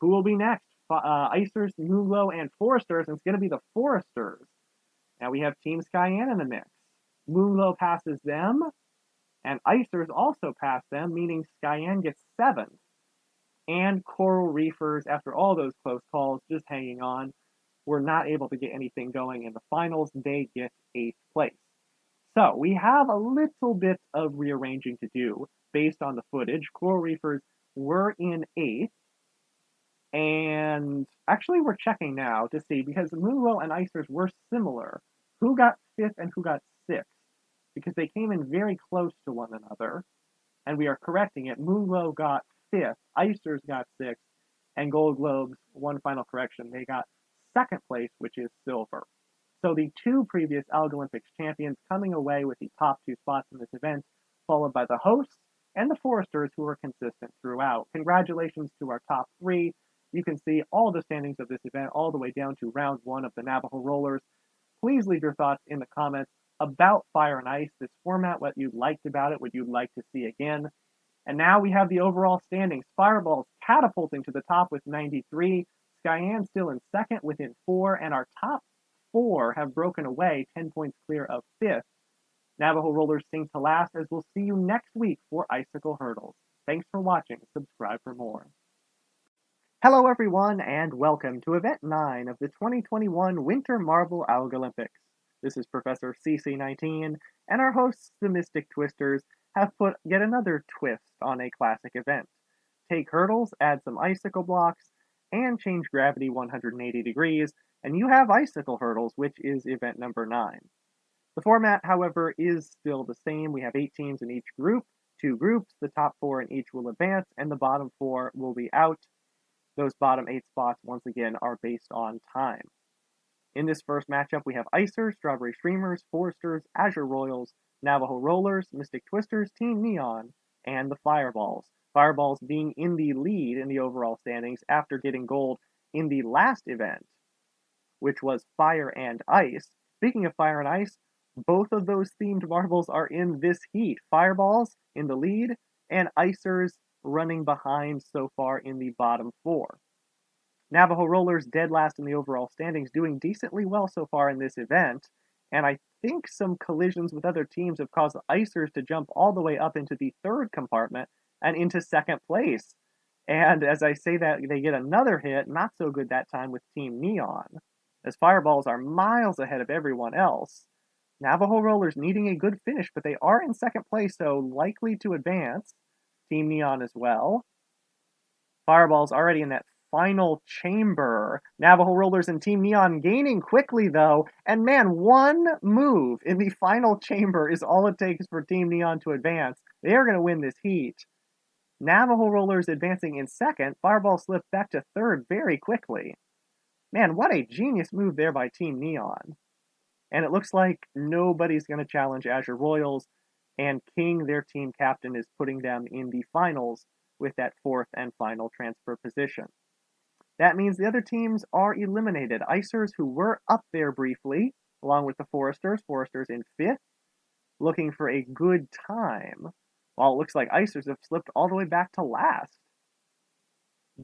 Who will be next? Icers, Moonglow, and Foresters, and it's going to be the Foresters. Now we have Team Skyan in the mix. Moonglow passes them, and Icers also pass them, meaning Skyan gets 7th. And Coral Reefers, after all those close calls, just hanging on, were not able to get anything going in the finals. They get 8th place. So we have a little bit of rearranging to do based on the footage. Coral Reefers were in 8th. And actually we're checking now to see, because Moonglow and Icers were similar, who got 5th and who got 6th, because they came in very close to one another. And we are correcting it. Moonglow got 5th, Icers got 6th, And Gold Globes, one final correction, they got second place, which is silver. So the two previous Algolympics champions coming away with the top two spots in this event, followed by the hosts and the foresters who were consistent throughout. Congratulations to our top three. You can see all the standings of this event all the way down to round one of the Navajo Rollers. Please leave your thoughts in the comments about Fire and Ice, this format, what you liked about it, what you'd like to see again. And now we have the overall standings. Fireball's catapulting to the top with 93. Skyanne still in second within 4, and our top 4 have broken away, 10 points clear of 5th. Navajo Rollers sing to last, as we'll see you next week for Icicle Hurdles. Thanks for watching. Subscribe for more. Hello everyone, and welcome to Event 9 of the 2021 Winter Marble Algolympics. This is Professor CC19, and our hosts, the Mystic Twisters, have put yet another twist on a classic event. Take hurdles, add some icicle blocks, and change gravity 180 degrees, and you have Icicle Hurdles, which is event number 9. The format, however, is still the same. We have 8 teams in each group, 2 groups, the top 4 in each will advance, and the bottom 4 will be out. Those bottom 8 spots, once again, are based on time. In this first matchup, we have Icers, Strawberry Streamers, Foresters, Azure Royals, Navajo Rollers, Mystic Twisters, Team Neon, and the Fireballs. Fireballs being in the lead in the overall standings after getting gold in the last event, which was Fire and Ice. Speaking of Fire and Ice, both of those themed marbles are in this heat. Fireballs in the lead, and Icers running behind so far in the bottom 4. Navajo Rollers dead last in the overall standings, doing decently well so far in this event, and I think some collisions with other teams have caused the Icers to jump all the way up into the 3rd compartment and into 2nd place. And as I say that, they get another hit, not so good that time with Team Neon, as Fireballs are miles ahead of everyone else. Navajo Rollers needing a good finish, but they are in 2nd place, so likely to advance. Team Neon as well. Fireball's already in that final chamber. Navajo Rollers and Team Neon gaining quickly, though, and man, one move in the final chamber is all it takes for Team Neon to advance. They are going to win this heat. Navajo Rollers advancing in 2nd. Fireball slipped back to 3rd very quickly. Man, what a genius move there by Team Neon. And it looks like nobody's going to challenge Azure Royals, and King, their team captain, is putting them in the finals with that 4th and final transfer position. That means the other teams are eliminated. Icers, who were up there briefly, along with the Foresters in 5th, looking for a good time, while it looks like Icers have slipped all the way back to last.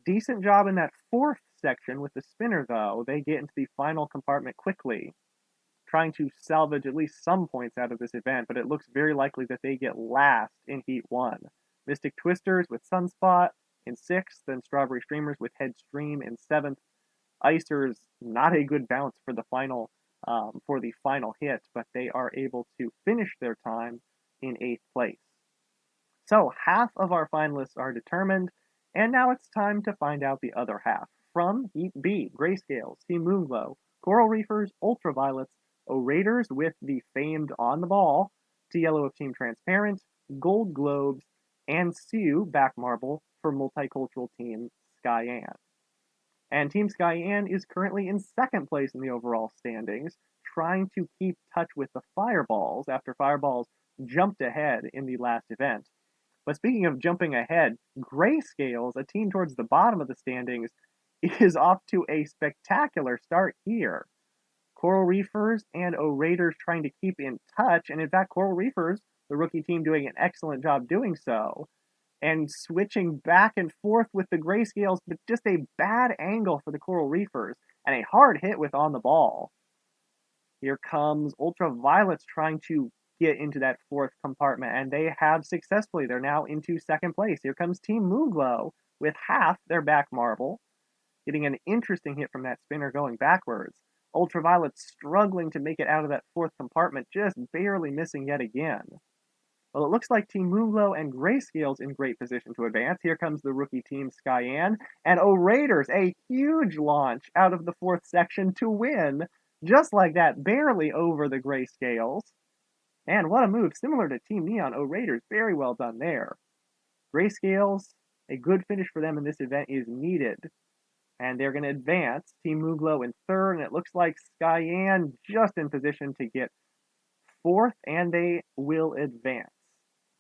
Decent job in that 4th section with the spinner, though. They get into the final compartment quickly, trying to salvage at least some points out of this event, but it looks very likely that they get last in Heat 1. Mystic Twisters with Sunspot in 6th, then Strawberry Streamers with Headstream in 7th. Icers, not a good bounce for the final hit, but they are able to finish their time in 8th place. So half of our finalists are determined, and now it's time to find out the other half. From Heat B, Grayscales, Team Moonglow, Coral Reefers, Ultraviolets, O-Raiders with the famed On the Ball, T-Yellow of Team Transparent, Gold Globes, and Sioux back marble for multicultural Team Skyanne. And Team Skyanne is currently in 2nd place in the overall standings, trying to keep touch with the Fireballs after Fireballs jumped ahead in the last event. But speaking of jumping ahead, Grayscales, a team towards the bottom of the standings, is off to a spectacular start here. Coral Reefers and O-Raiders trying to keep in touch, and in fact, Coral Reefers, the rookie team, doing an excellent job doing so, and switching back and forth with the Grayscales, but just a bad angle for the Coral Reefers, and a hard hit with On the Ball. Here comes Ultraviolets trying to get into that 4th compartment, and they have successfully. They're now into 2nd place. Here comes Team Moonglow with half their back marble, getting an interesting hit from that spinner going backwards. Ultraviolet struggling to make it out of that 4th compartment, just barely missing yet again. Well, it looks like Team Moonglow and Grayscales in great position to advance. Here comes the rookie Team Skyanne, and O-Raiders, a huge launch out of the 4th section to win, just like that, barely over the Grayscales. And what a move, similar to Team Neon, O-Raiders, very well done there. Grayscales A good finish for them in this event is needed. And they're going to advance. Team Muglo in third, and it looks like Skyan just in position to get fourth, and they will advance.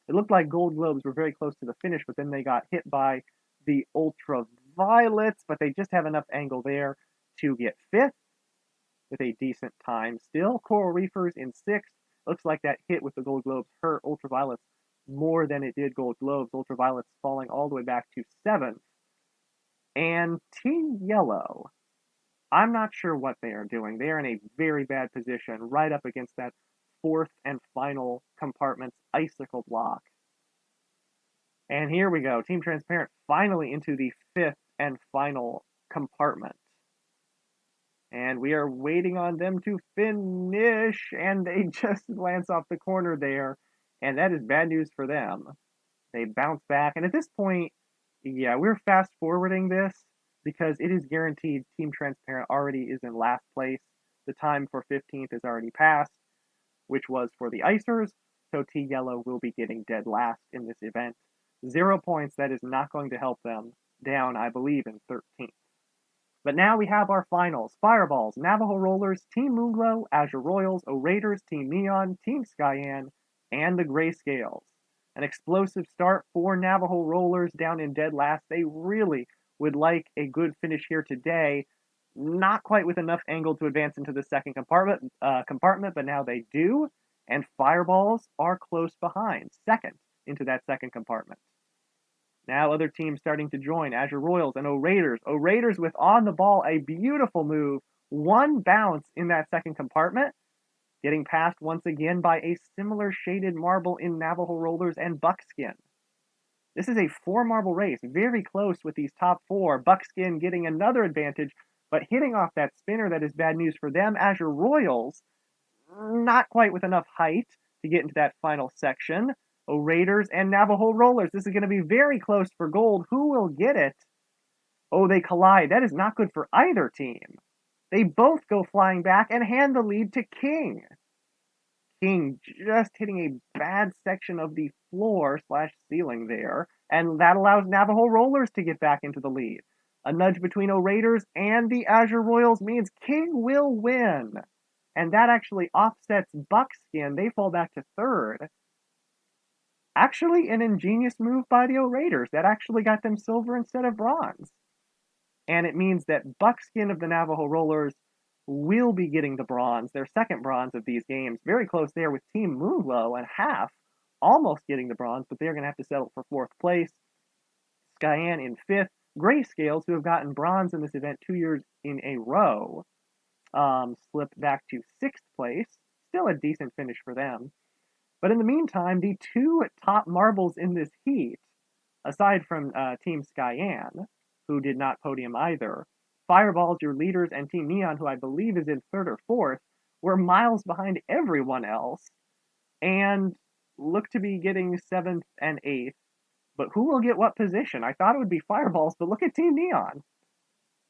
It looked like Gold Globes were very close to the finish, but then they got hit by the Ultraviolets, but they just have enough angle there to get fifth with a decent time still. Coral Reefers in sixth. Looks like that hit with the Gold Globes hurt Ultraviolets more than it did Gold Globes. Ultraviolets falling all the way back to seventh. And Team Yellow, I'm not sure what they are doing. They are in a very bad position, right up against that fourth and final compartment's icicle block. And here we go. Team Transparent finally into the fifth and final compartment. And we are waiting on them to finish, and they just glance off the corner there, and that is bad news for them. They bounce back, and at this point, yeah, we're fast forwarding this because it is guaranteed Team Transparent already is in last place. The time for 15th is already passed, which was for the Icers, so Team Yellow will be getting dead last in this event. 0 points, that is not going to help them, down, I believe, in 13th. But now we have our finals. Fireballs, Navajo Rollers, Team Moonglow, Azure Royals, O-Raiders, Team Neon, Team Skyan, and the Grayscales. An explosive start for Navajo Rollers down in dead last. They really would like a good finish here today. Not quite with enough angle to advance into the second compartment, but now they do. And Fireballs are close behind, second into that second compartment. Now other teams starting to join, Azure Royals and O-Raiders. O-Raiders with on the ball, a beautiful move. One bounce in that second compartment, getting passed once again by a similar shaded marble in Navajo Rollers and Buckskin. This is a 4-marble race, very close with these top 4. Buckskin getting another advantage, but hitting off that spinner, that is bad news for them. Azure Royals, not quite with enough height to get into that final section. O-Raiders and Navajo Rollers. This is going to be very close for gold. Who will get it? Oh, they collide. That is not good for either team. They both go flying back and hand the lead to King. King just hitting a bad section of the floor / ceiling there, and that allows Navajo Rollers to get back into the lead. A nudge between O-Raiders and the Azure Royals means King will win. And that actually offsets Buckskin. They fall back to third. Actually, an ingenious move by the O-Raiders. That actually got them silver instead of bronze. And it means that Buckskin of the Navajo Rollers will be getting the bronze, their second bronze of these games. Very close there with Team Moonglow and half almost getting the bronze, but they're going to have to settle for fourth place. Skyan in fifth. Grayscales, who have gotten bronze in this event 2 years in a row, slipped back to sixth place. Still a decent finish for them. But in the meantime, the 2 top marbles in this heat, aside from Team Skyan, who did not podium either, Fireballs, your leaders, and Team Neon, who I believe is in third or fourth, were miles behind everyone else, and look to be getting 7th and 8th. But who will get what position? I thought it would be Fireballs, but look at Team Neon.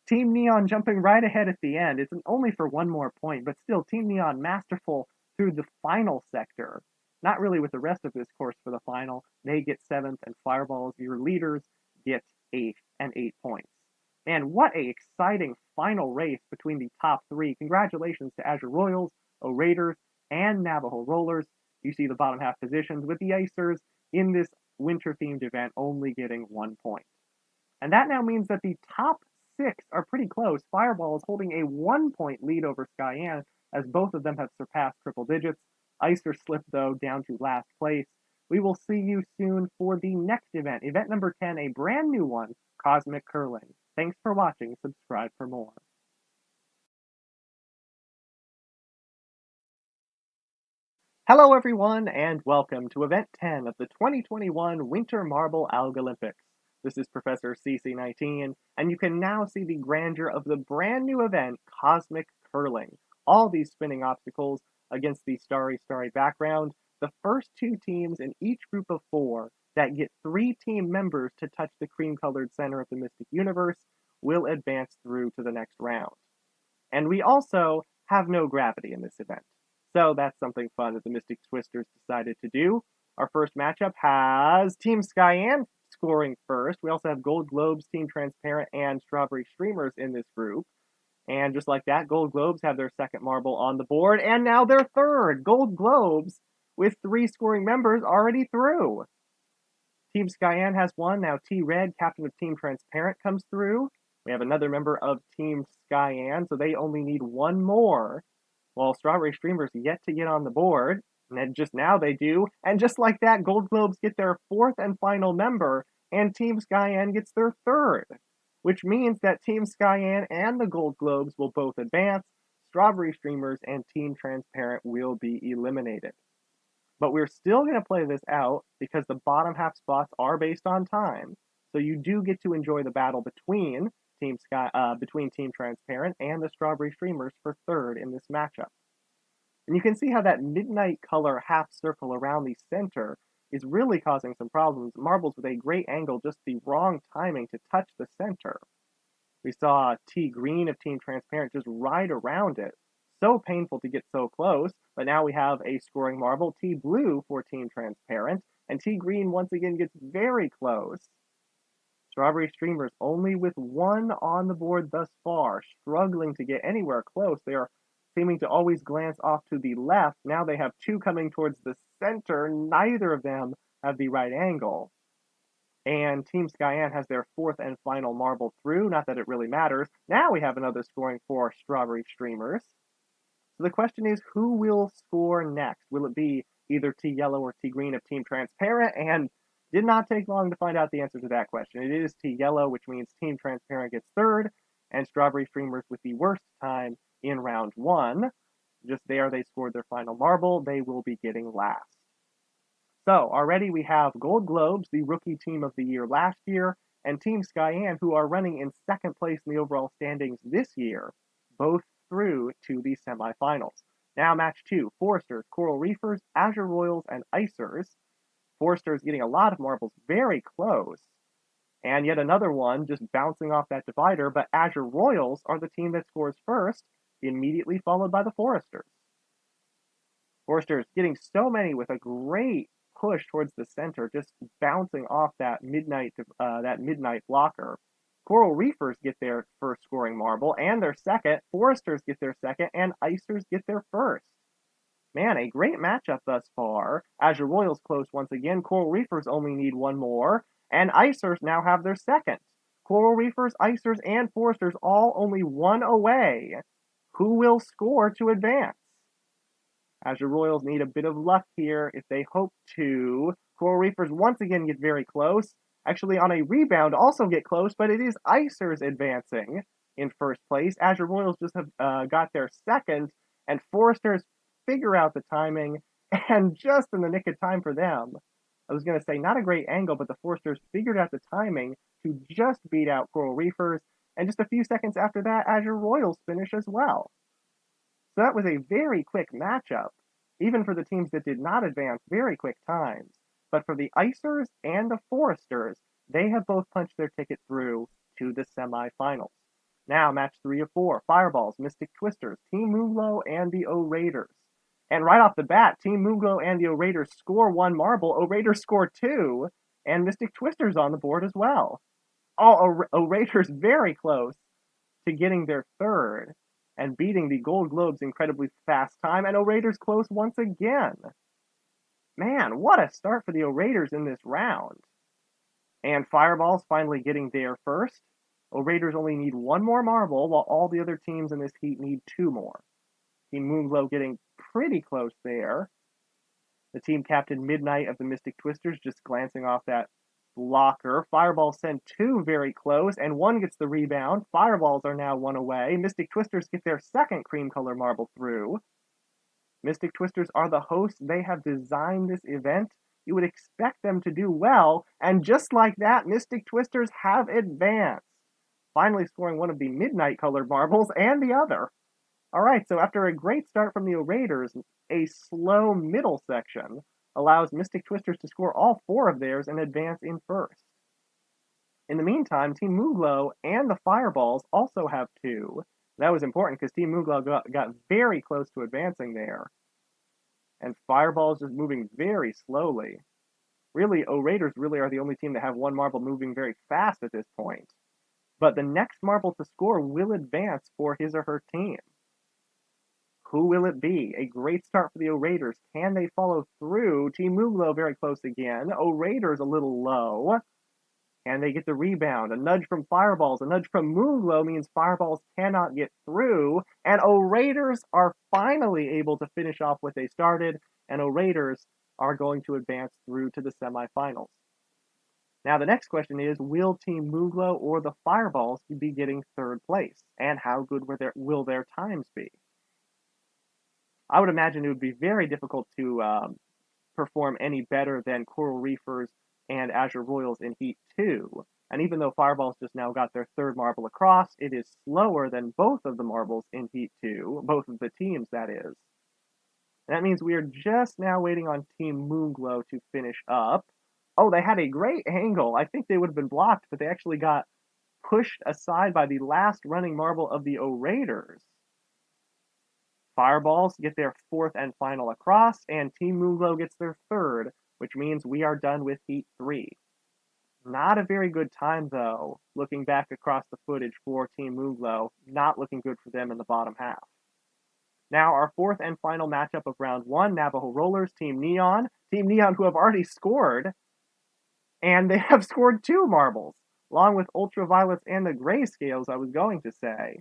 Team Neon jumping right ahead at the end. It's only for 1 more point, but still, Team Neon masterful through the final sector. Not really with the rest of this course for the final. They get 7th, and Fireballs, your leaders, get 8th and 8 points. And what a exciting final race between the top 3. Congratulations to Azure Royals, O-Raiders, and Navajo Rollers. You see the bottom half positions with the Icers in this winter-themed event only getting 1 point. And that now means that the top 6 are pretty close. Fireball is holding a 1-point lead over Skyan, as both of them have surpassed triple digits. Icer slipped, though, down to last place. We will see you soon for the next event, event number 10, a brand new one, Cosmic Curling. Thanks for watching. Subscribe for more. Hello, everyone, and welcome to Event 10 of the 2021 Winter Marble Algolympics. This is Professor CC19, and you can now see the grandeur of the brand new event, Cosmic Curling. All these spinning obstacles against the starry background. The first 2 teams in each group of 4 that get 3 team members to touch the cream-colored center of the Mystic Universe will advance through to the next round. And we also have no gravity in this event. So that's something fun that the Mystic Twisters decided to do. Our first matchup has Team Skyan scoring first. We also have Gold Globes, Team Transparent, and Strawberry Streamers in this group. And just like that, Gold Globes have their second marble on the board, and now their third. Gold Globes, with 3 scoring members, already through. Team Skyan has one. Now T-Red, captain of Team Transparent, comes through. We have another member of Team Skyan, so they only need 1 more, while Strawberry Streamers yet to get on the board. And then just now they do. And just like that, Gold Globes get their 4th and final member, and Team Skyan gets their 3rd. Which means that Team Skyan and the Gold Globes will both advance. Strawberry Streamers and Team Transparent will be eliminated. But we're still going to play this out because the bottom half spots are based on time. So you do get to enjoy the battle between Team Transparent and the Strawberry Streamers for 3rd in this matchup. And you can see how that midnight color half circle around the center is really causing some problems. Marbles with a great angle, just the wrong timing to touch the center. We saw T Green of Team Transparent just ride around it. So painful to get so close, but now we have a scoring marble, T Blue for Team Transparent, and T Green once again gets very close. Strawberry Streamers only with 1 on the board thus far, struggling to get anywhere close. They are seeming to always glance off to the left. Now they have 2 coming towards the center. Neither of them have the right angle. And Team Skyan has their 4th and final marble through. Not that it really matters. Now we have another scoring for Strawberry Streamers. So the question is, who will score next? Will it be either T Yellow or T Green of Team Transparent? And did not take long to find out the answer to that question. It is T Yellow, which means Team Transparent gets 3rd, and Strawberry Streamers with the worst time in round 1. Just there, they scored their final marble. They will be getting last. So already we have Gold Globes, the rookie team of the year last year, and Team Skyan, who are running in 2nd place in the overall standings this year, both through to the semifinals. Now match 2, Foresters, Coral Reefers, Azure Royals, and Icers. Foresters getting a lot of marbles very close. And yet another one just bouncing off that divider, but Azure Royals are the team that scores first, immediately followed by the Foresters. Foresters getting so many with a great push towards the center, just bouncing off that midnight blocker. Coral Reefers get their first scoring marble and their second. Foresters get their second, and Icers get their first. Man, a great matchup thus far. Azure Royals close once again. Coral Reefers only need 1 more, and Icers now have their second. Coral Reefers, Icers, and Foresters all only 1 away. Who will score to advance? Azure Royals need a bit of luck here if they hope to. Coral Reefers once again get very close. Actually, on a rebound, also get close, but it is Icers advancing in 1st place. Azure Royals just have got their second, and Foresters figure out the timing, and just in the nick of time for them. I was going to say, not a great angle, but the Foresters figured out the timing to just beat out Coral Reefers, and just a few seconds after that, Azure Royals finish as well. So that was a very quick matchup, even for the teams that did not advance, very quick times. But for the Icers and the Foresters, they have both punched their ticket through to the semifinals. Now, match 3 of 4, Fireballs, Mystic Twisters, Team Moonglow, and the O-Raiders. And right off the bat, Team Moonglow and the O-Raiders score 1 marble, O-Raiders score 2, and Mystic Twisters on the board as well. All O-Raiders very close to getting their 3rd and beating the Gold Globes incredibly fast time, and O-Raiders close once again. Man, what a start for the O-Raiders in this round. And Fireballs finally getting their first. O-Raiders only need 1 more marble, while all the other teams in this heat need 2 more. Team Moonglow getting pretty close there. The team captain Midnight of the Mystic Twisters just glancing off that blocker. Fireballs send 2 very close, and 1 gets the rebound. Fireballs are now 1 away. Mystic Twisters get their second cream color marble through. Mystic Twisters are the hosts. They have designed this event. You would expect them to do well, and just like that, Mystic Twisters have advanced, finally scoring one of the midnight colored marbles and the other. Alright, so after a great start from the O-Raiders, a slow middle section allows Mystic Twisters to score all 4 of theirs and advance in first. In the meantime, Team Moonglow and the Fireballs also have 2. That was important because Team Moonglow got very close to advancing there. And Fireballs just moving very slowly. Really, O-Raiders really are the only team that have one marble moving very fast at this point. But the next marble to score will advance for his or her team. Who will it be? A great start for the O-Raiders. Can they follow through? Team Muglo very close again. O-Raiders a little low. Can they get the rebound? A nudge from Fireballs, a nudge from Moonglow means Fireballs cannot get through, and O-Raiders are finally able to finish off what they started, and O-Raiders are going to advance through to the semifinals. Now the next question is, will Team Moonglow or the Fireballs be getting third place, and how good will their times be? I would imagine it would be very difficult to perform any better than Coral Reefers and Azure Royals in Heat 2. And even though Fireballs just now got their third marble across, it is slower than both of the marbles in Heat 2, both of the teams, that is. And that means we are just now waiting on Team Moonglow to finish up. Oh, they had a great angle. I think they would have been blocked, but they actually got pushed aside by the last running marble of the O-Raiders. Fireballs get their fourth and final across, and Team Moonglow gets their third, which means we are done with Heat 3. Not a very good time, though, looking back across the footage for Team Moonglow. Not looking good for them in the bottom half. Now, our fourth and final matchup of round 1, Navajo Rollers, Team Neon. Team Neon, who have already scored, and they have scored 2 marbles, along with Ultraviolets and the Grayscales, I was going to say.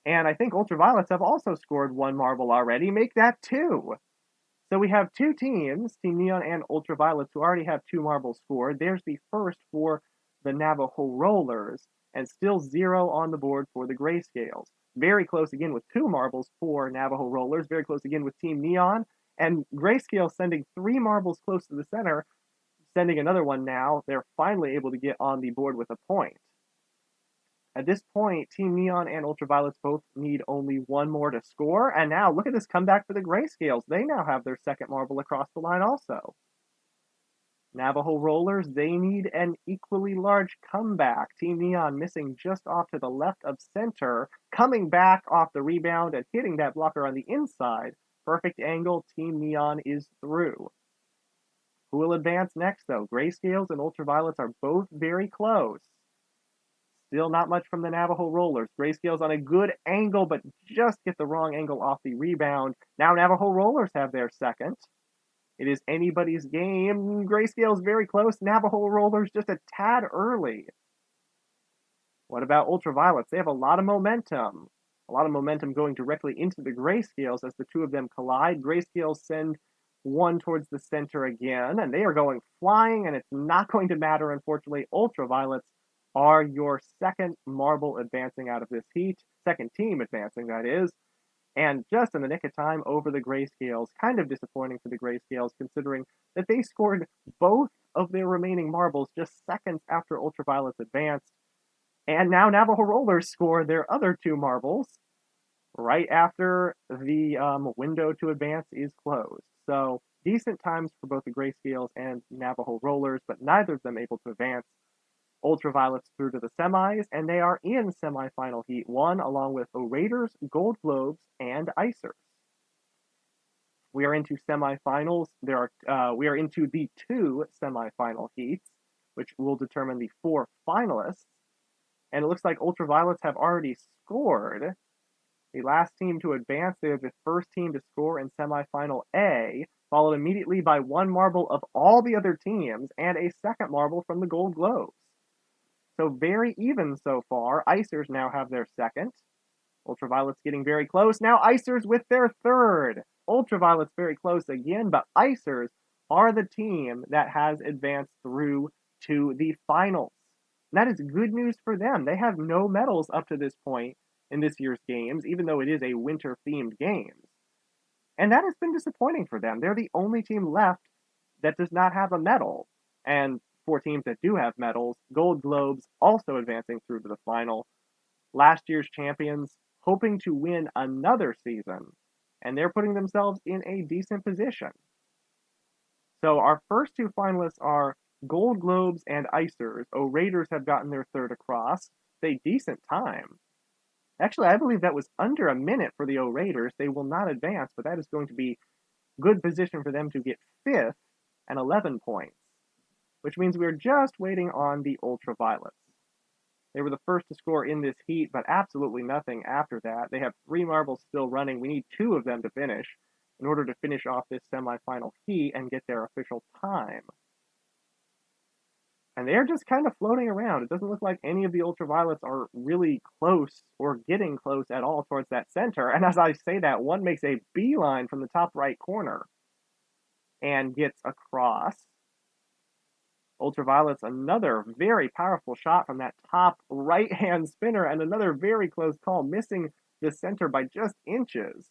And I think Ultraviolets have also scored 1 marble already. Make that 2. So we have 2 teams, Team Neon and Ultraviolets, who already have 2 marbles scored. There's the first for the Navajo Rollers, and still 0 on the board for the Grayscales. Very close again with 2 marbles for Navajo Rollers. Very close again with Team Neon. And Grayscale sending 3 marbles close to the center, sending another one now. They're finally able to get on the board with a point. At this point, Team Neon and Ultraviolets both need only 1 more to score, and now look at this comeback for the Grayscales. They now have their second marble across the line also. Navajo Rollers, they need an equally large comeback. Team Neon missing just off to the left of center, coming back off the rebound and hitting that blocker on the inside. Perfect angle, Team Neon is through. Who will advance next, though? Grayscales and Ultraviolets are both very close. Still not much from the Navajo Rollers. Grayscales on a good angle, but just get the wrong angle off the rebound. Now Navajo Rollers have their second. It is anybody's game. Grayscales very close. Navajo Rollers just a tad early. What about Ultraviolets? They have a lot of momentum. A lot of momentum going directly into the Grayscales as the two of them collide. Grayscales send one towards the center again, and they are going flying, and it's not going to matter, unfortunately. Ultraviolets are your second marble advancing out of this heat. Second team advancing, that is. And just in the nick of time over the Grayscales. Kind of disappointing for the Grayscales, considering that they scored both of their remaining marbles just seconds after Ultraviolets advanced. And now Navajo Rollers score their other 2 marbles right after the window to advance is closed. So decent times for both the Grayscales and Navajo Rollers, but neither of them able to advance. Ultraviolets through to the semis, and they are in semifinal Heat 1, along with O-Raiders, Gold Globes, and Icers. We are into semifinals. We are into the 2 semifinal heats, which will determine the 4 finalists. And it looks like Ultraviolets have already scored. The last team to advance, they are the first team to score in semifinal A, followed immediately by 1 marble of all the other teams, and a second marble from the Gold Globes. So very even so far. Icers now have their second. Ultraviolets getting very close. Now Icers with their third. Ultraviolets very close again, but Icers are the team that has advanced through to the finals. And that is good news for them. They have no medals up to this point in this year's games, even though it is a winter-themed games. And that has been disappointing for them. They're the only team left that does not have a medal. And 4 teams that do have medals, Gold Globes also advancing through to the final. Last year's champions hoping to win another season, and they're putting themselves in a decent position. So our first 2 finalists are Gold Globes and Icers. O-Raiders have gotten their third across. It's a decent time. Actually, I believe that was under a minute for the O-Raiders. They will not advance, but that is going to be good position for them to get 5th and 11 points. which means we're just waiting on the Ultraviolets. They were the first to score in this heat, but absolutely nothing after that. They have 3 marbles still running. We need 2 of them to finish in order to finish off this semifinal heat and get their official time. And they're just kind of floating around. It doesn't look like any of the Ultraviolets are really close or getting close at all towards that center. And as I say that, one makes a beeline from the top right corner and gets across. Ultraviolets, another very powerful shot from that top right-hand spinner, and another very close call, missing the center by just inches.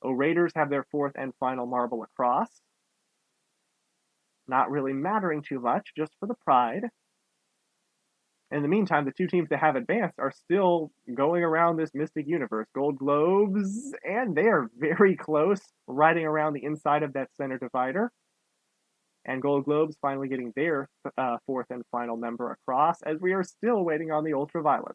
Raiders have their 4th and final marble across. Not really mattering too much, just for the pride. In the meantime, the 2 teams that have advanced are still going around this Mystic universe. Gold Globes, and they are very close, riding around the inside of that center divider. And Gold Globes finally getting their 4th and final member across, as we are still waiting on the Ultraviolets.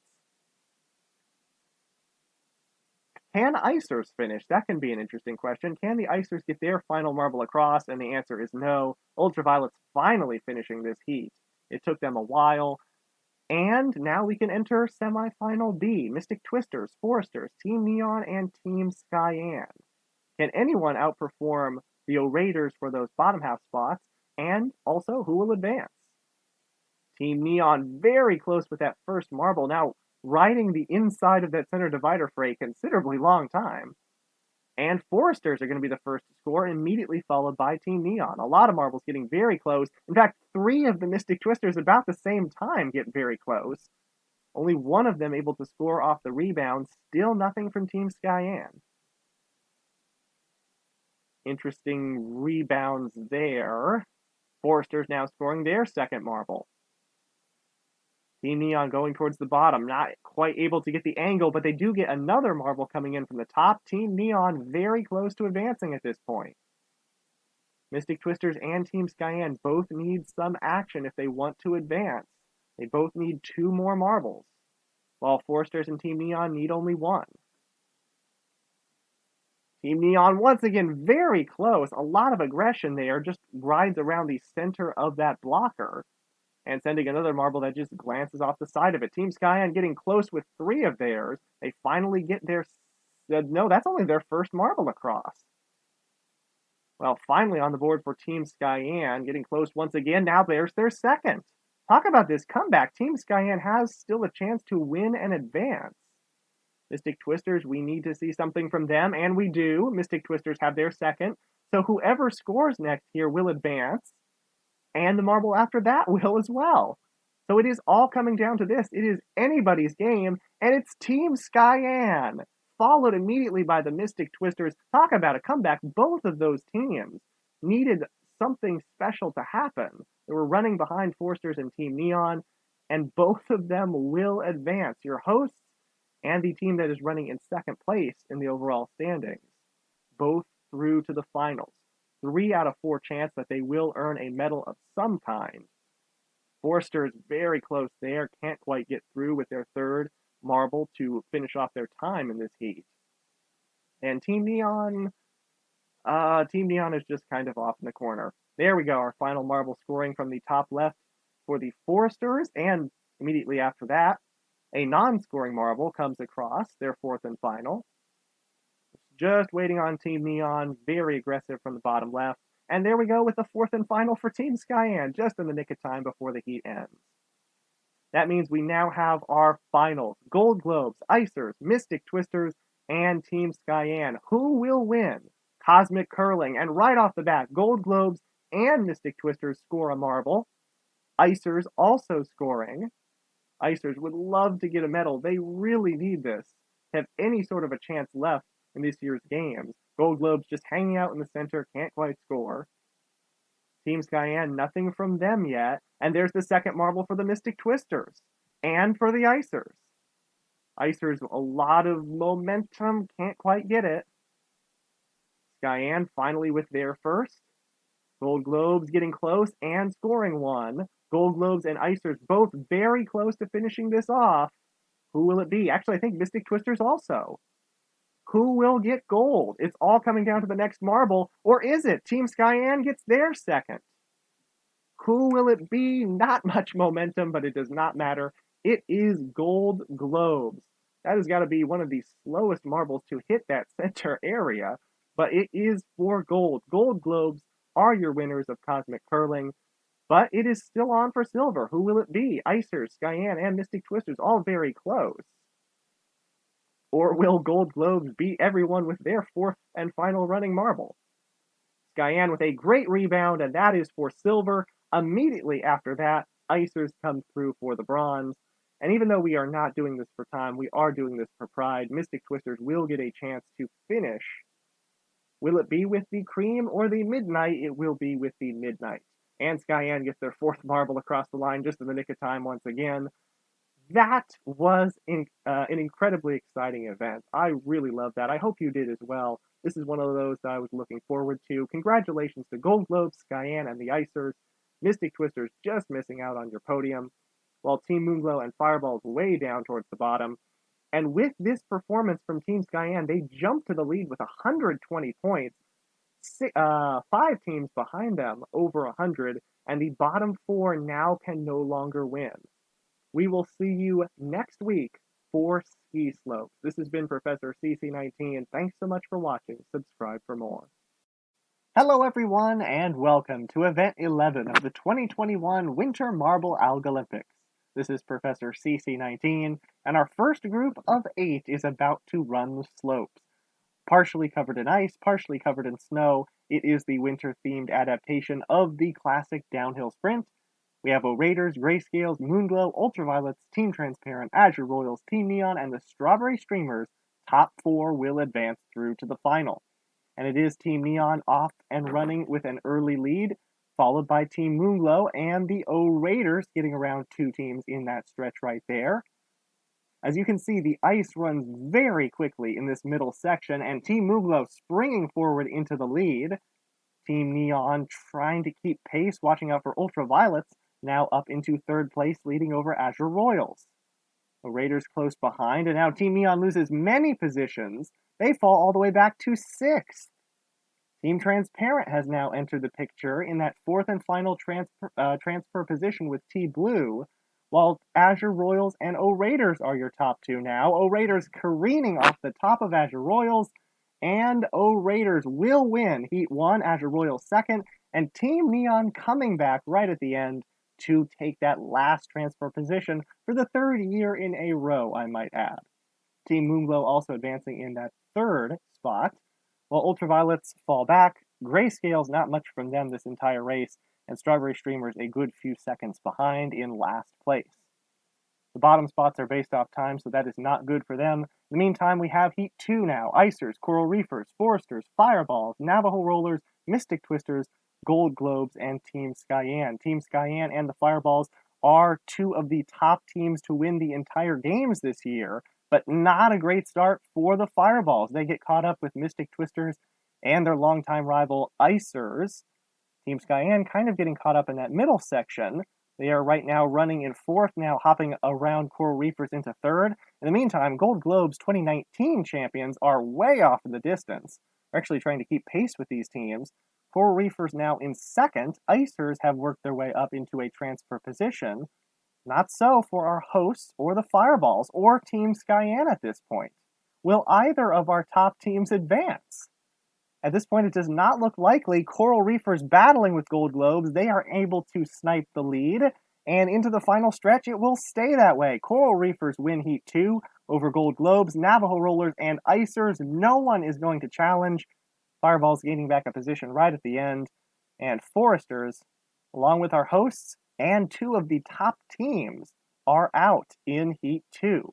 Can Icers finish? That can be an interesting question. Can the Icers get their final marble across? And the answer is no. Ultraviolets finally finishing this heat. It took them a while. And now we can enter semifinal B. Mystic Twisters, Foresters, Team Neon, and Team Skyan. Can anyone outperform the Raiders for those bottom half spots? And also, who will advance? Team Neon very close with that first marble. Now, riding the inside of that center divider for a considerably long time. And Foresters are going to be the first to score, immediately followed by Team Neon. A lot of marbles getting very close. In fact, 3 of the Mystic Twisters about the same time get very close. Only one of them able to score off the rebound. Still nothing from Team Skyan. Interesting rebounds there. Foresters now scoring their 2nd marble. Team Neon going towards the bottom, not quite able to get the angle, but they do get another marble coming in from the top. Team Neon very close to advancing at this point. Mystic Twisters and Team Skyan both need some action if they want to advance. They both need 2 more marbles, while Foresters and Team Neon need only 1. Team Neon, once again, very close. A lot of aggression there, just rides around the center of that blocker. And sending another marble that just glances off the side of it. Team Skyan getting close with 3 of theirs. They finally get their... No, that's only their first marble across. Well, finally on the board for Team Skyan, getting close once again. Now there's their 2nd. Talk about this comeback. Team Skyan has still a chance to win and advance. Mystic Twisters, we need to see something from them, and we do. Mystic Twisters have their 2nd. So whoever scores next here will advance. And the marble after that will as well. So it is all coming down to this. It is anybody's game, and it's Team Skyan, followed immediately by the Mystic Twisters. Talk about a comeback. Both of those teams needed something special to happen. They were running behind Foresters and Team Neon, and both of them will advance. Your hosts and the team that is running in 2nd place in the overall standings, both through to the finals. 3 out of 4 chance that they will earn a medal of some kind. Foresters very close there, can't quite get through with their 3rd marble to finish off their time in this heat. And Team Neon is just kind of off in the corner. There we go, our final marble scoring from the top left for the Foresters, and immediately after that, a non-scoring marble comes across, their 4th and final. Just waiting on Team Neon, very aggressive from the bottom left. And there we go with the 4th and final for Team Skyan, just in the nick of time before the heat ends. That means we now have our finals. Gold Globes, Icers, Mystic Twisters, and Team Skyan. Who will win? Cosmic Curling. And right off the bat, Gold Globes and Mystic Twisters score a marble. Icers also scoring. Icers would love to get a medal. They really need this to have any sort of a chance left in this year's games. Gold Globes just hanging out in the center, can't quite score. Team Skyan, nothing from them yet. And there's the 2nd marble for the Mystic Twisters. And for the Icers. Icers, a lot of momentum, can't quite get it. Skyan finally with their 1st. Gold Globes getting close and scoring 1. Gold Globes and Icers both very close to finishing this off. Who will it be? Actually, I think Mystic Twisters also. Who will get gold? It's all coming down to the next marble. Or is it? Team Skyan gets their 2nd. Who will it be? Not much momentum, but it does not matter. It is Gold Globes. That has got to be one of the slowest marbles to hit that center area, but it is for gold. Gold Globes are your winners of Cosmic Curling, but it is still on for silver. Who will it be? Icers, Skyan, and Mystic Twisters, all very close. Or will Gold Globes beat everyone with their fourth and final running marble? Skyan with a great rebound, and that is for silver. Immediately after that, Icers comes through for the bronze. And even though we are not doing this for time, we are doing this for pride. Mystic Twisters will get a chance to finish. Will it be with the cream or the midnight? It will be with the midnight. And Skyan gets their fourth marble across the line just in the nick of time once again. That was an incredibly exciting event. I really loved that. I hope you did as well. This is one of those that I was looking forward to. Congratulations to Gold Globes, Skyan, and the Icers. Mystic Twisters just missing out on your podium, while Team Moonglow and Fireball's way down towards the bottom. And with this performance from Team Skyan, they jumped to the lead with 120 points. 5 teams behind them over 100, and the bottom 4 now can no longer win. We will see you next week for ski slopes. This has been Professor CC19, and thanks so much for watching. Subscribe for more. Hello everyone, and welcome to Event 11 of the 2021 Winter Marble Algolympics. This is Professor CC19, and our first group of 8 is about to run the slopes. Partially covered in ice, partially covered in snow, it is the winter-themed adaptation of the classic downhill sprint. We have O-Raiders, Grayscales, Moonglow, Ultraviolets, Team Transparent, Azure Royals, Team Neon, and the Strawberry Streamers. Top 4 will advance through to the final. And it is Team Neon off and running with an early lead, followed by Team Moonglow and the O-Raiders getting around 2 teams in that stretch right there. As you can see, the ice runs very quickly in this middle section, and Team Moonglow springing forward into the lead. Team Neon trying to keep pace, watching out for Ultraviolets, now up into 3rd place, leading over Azure Royals. The Raiders close behind, and now Team Neon loses many positions. They fall all the way back to 6th. Team Transparent has now entered the picture in that 4th and final transfer position with T-Blue, while Azure Royals and O-Raiders are your top 2 now. O-Raiders careening off the top of Azure Royals, and O-Raiders will win Heat 1, Azure Royals 2nd, and Team Neon coming back right at the end to take that last transfer position for the 3rd year in a row, I might add. Team Moonglow also advancing in that 3rd spot, while Ultraviolets fall back. Grayscales, not much from them this entire race, and Strawberry Streamers a good few seconds behind in last place. The bottom spots are based off time, so that is not good for them. In the meantime, we have Heat 2 now. Icers, Coral Reefers, Foresters, Fireballs, Navajo Rollers, Mystic Twisters, Gold Globes, and Team Skyan. Team Skyan and the Fireballs are 2 of the top teams to win the entire games this year, but not a great start for the Fireballs. They get caught up with Mystic Twisters and their longtime rival Icers. Team Skyan kind of getting caught up in that middle section. They are right now running in 4th, now hopping around Coral Reefers into 3rd. In the meantime, Gold Globes 2019 champions are way off in the distance. They're actually trying to keep pace with these teams. Coral Reefers now in 2nd. Icers have worked their way up into a transfer position. Not so for our hosts or the Fireballs or Team Skyan at this point. Will either of our top teams advance? At this point, it does not look likely. Coral Reefers battling with Gold Globes. They are able to snipe the lead, and into the final stretch, it will stay that way. Coral Reefers win Heat 2 over Gold Globes, Navajo Rollers, and Icers. No one is going to challenge. Fireballs gaining back a position right at the end, and Foresters, along with our hosts and 2 of the top teams, are out in Heat 2.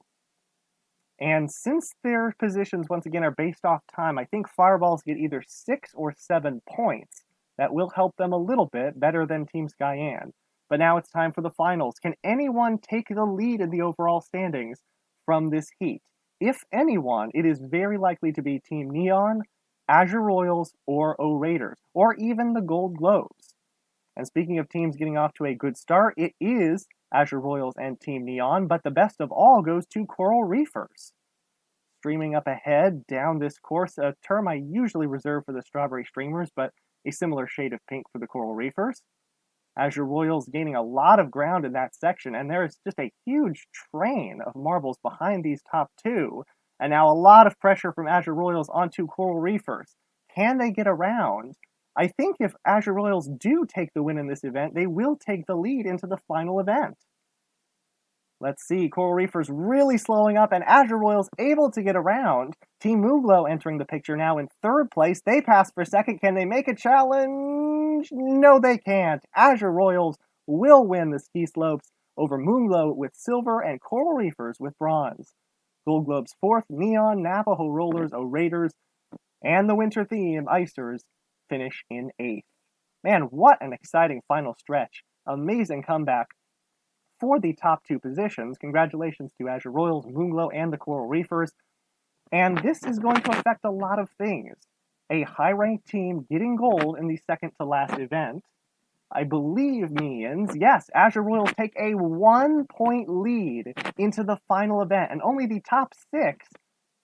And since their positions, once again, are based off time, I think Fireballs get either 6 or 7 points. That will help them a little bit, better than Team Skyan. But now it's time for the finals. Can anyone take the lead in the overall standings from this heat? If anyone, it is very likely to be Team Neon, Azure Royals, or O-Raiders, or even the Gold Globes. And speaking of teams getting off to a good start, it is Azure Royals and Team Neon, but the best of all goes to Coral Reefers. Streaming up ahead down this course, a term I usually reserve for the Strawberry Streamers, but a similar shade of pink for the Coral Reefers. Azure Royals gaining a lot of ground in that section, and there is just a huge train of marbles behind these top two. And now a lot of pressure from Azure Royals onto Coral Reefers. Can they get around? I think if Azure Royals do take the win in this event, they will take the lead into the final event. Let's see, Coral Reefers really slowing up, and Azure Royals able to get around. Team Mooglow entering the picture now in third place. They pass for second. Can they make a challenge? No, they can't. Azure Royals will win the ski slopes over Moonglow with silver and Coral Reefers with bronze. Gold Globe's fourth, Neon, Navajo Rollers, O-Raiders, and the winter theme, Icers, finish in eighth. Man, what an exciting final stretch. Amazing comeback for the top two positions. Congratulations to Azure Royals, Moonglow, and the Coral Reefers. And this is going to affect a lot of things. A high-ranked team getting gold in the second-to-last event. I believe means, yes, Azure Royals take a 1-point lead into the final event, and only the top six,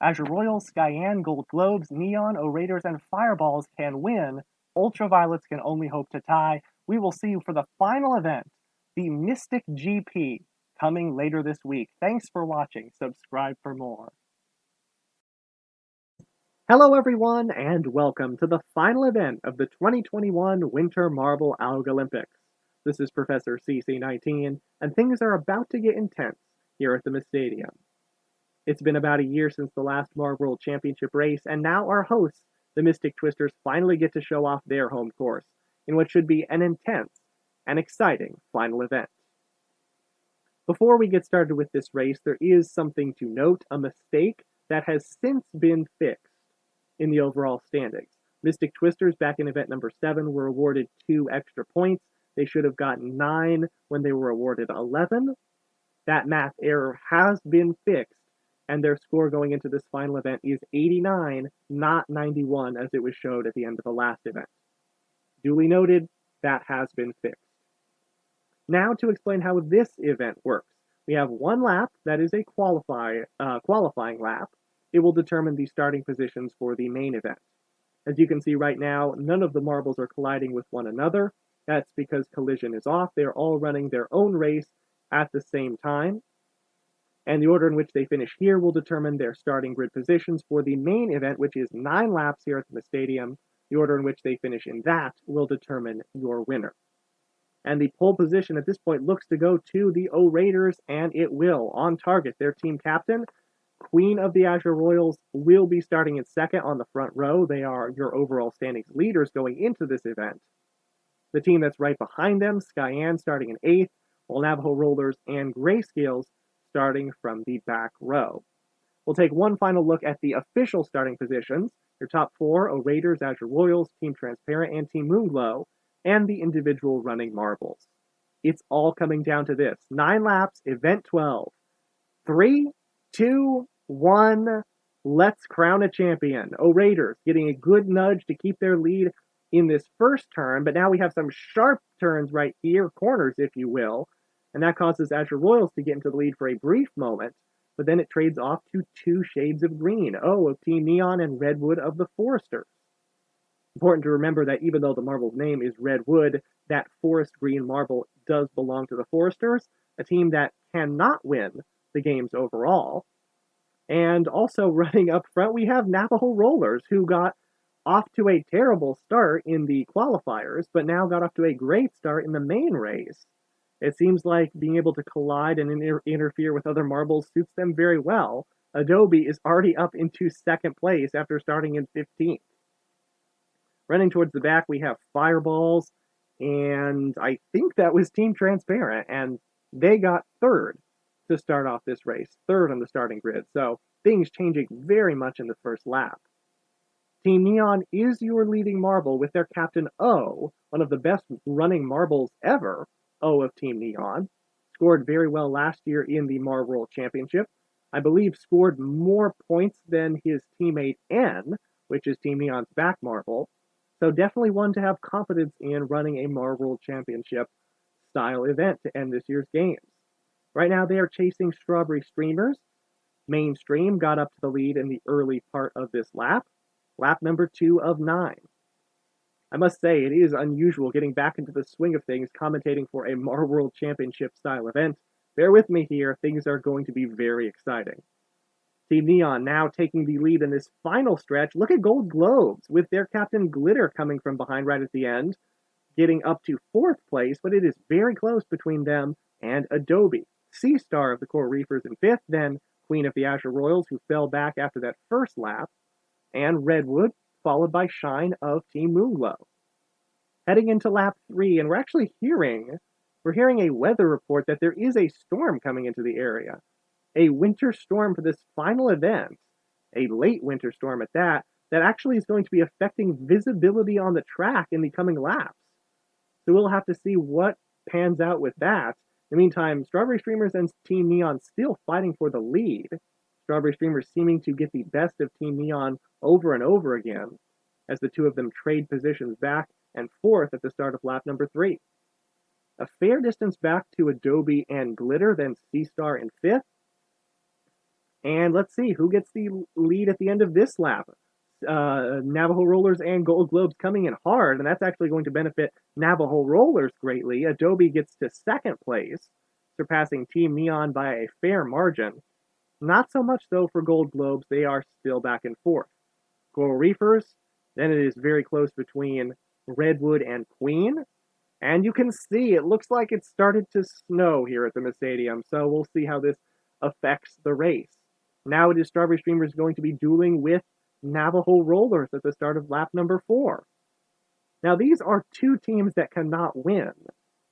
Azure Royals, Skyan, Gold Globes, Neon, O-Raiders, and Fireballs can win. Ultraviolets can only hope to tie. We will see you for the final event, the Mystadium GP, coming later this week. Thanks for watching. Subscribe for more. Hello everyone, and welcome to the final event of the 2021 Winter Marble Algolympics. This is Professor CC19, and things are about to get intense here at the Mystadium. It's been about a year since the last Marble World Championship race, and now our hosts, the Mystic Twisters, finally get to show off their home course in what should be an intense and exciting final event. Before we get started with this race, there is something to note, a mistake that has since been fixed in the overall standings. Mystic Twisters, back in event number 7, were awarded 2 extra points. They should have gotten 9 when they were awarded 11. That math error has been fixed, and their score going into this final event is 89, not 91, as it was showed at the end of the last event. Duly noted, that has been fixed. Now to explain how this event works. We have one lap that is a qualifying lap. It will determine the starting positions for the main event. As you can see right now, none of the marbles are colliding with one another. That's because collision is off. They're all running their own race at the same time. And the order in which they finish here will determine their starting grid positions for the main event, which is 9 laps here at the Mystadium. The order in which they finish in that will determine your winner. And the pole position at this point looks to go to the O-Raiders, and it will. On target, their team captain, Queen of the Azure Royals, will be starting in second on the front row. They are your overall standings leaders going into this event. The team that's right behind them, Skyan, starting in 8th, while Navajo Rollers and Grayscales starting from the back row. We'll take one final look at the official starting positions. Your top 4, O-Raiders, Azure Royals, Team Transparent, and Team Moonglow, and the individual running marbles. It's all coming down to this. 9 laps, event 12. 3, 2, 1, let's crown a champion. O-Raiders getting a good nudge to keep their lead in this first turn, but now we have some sharp turns right here, corners if you will, and that causes Azure Royals to get into the lead for a brief moment, but then it trades off to 2 shades of green, O of Team Neon and Redwood of the Foresters. Important to remember that even though the marble's name is Redwood, that forest green marble does belong to the Foresters, a team that cannot win the games overall. And also running up front, we have Navajo Rollers, who got off to a terrible start in the qualifiers, but now got off to a great start in the main race. It seems like being able to collide and interfere with other marbles suits them very well. Adobe is already up into second place after starting in 15th. Running towards the back, we have Fireballs, and I think that was Team Transparent, and they got third to start off this race, third on the starting grid, so things changing very much in the first lap. Team Neon is your leading marble with their captain O, one of the best running marbles ever, O of Team Neon. Scored very well last year in the Marble World Championship. I believe scored more points than his teammate N, which is Team Neon's back marble. So definitely one to have confidence in running a Marble World Championship style event to end this year's games. Right now they are chasing Strawberry Streamers. Mainstream got up to the lead in the early part of this lap. Lap number 2 of 9. I must say, it is unusual getting back into the swing of things commentating for a Marble World Championship style event. Bear with me here, things are going to be very exciting. Team Neon now taking the lead in this final stretch. Look at Gold Globes with their captain Glitter coming from behind right at the end, getting up to 4th place, but it is very close between them and Adobe. C-Star of the Coral Reefers in 5th, then Queen of the Azure Royals, who fell back after that first lap, and Redwood, followed by Shine of Team Moonglow. Heading into lap 3, and we're hearing a weather report that there is a storm coming into the area. A winter storm for this final event, a late winter storm at that actually is going to be affecting visibility on the track in the coming laps. So we'll have to see what pans out with that. In the meantime, Strawberry Streamers and Team Neon still fighting for the lead. Strawberry Streamers seeming to get the best of Team Neon over and over again, as the two of them trade positions back and forth at the start of lap number 3. A fair distance back to Adobe and Glitter, then C-Star in 5th. And let's see who gets the lead at the end of this lap. Navajo Rollers and Gold Globes coming in hard, and that's actually going to benefit Navajo Rollers greatly. Adobe gets to 2nd place, surpassing Team Neon by a fair margin. Not so much, though, for Gold Globes. They are still back in 4th. Coral Reefers, then it is very close between Redwood and Queen. And you can see, it looks like it started to snow here at the Mystadium, so we'll see how this affects the race. Now it is Strawberry Streamers going to be dueling with Navajo Rollers at the start of lap number 4. Now these are two teams that cannot win.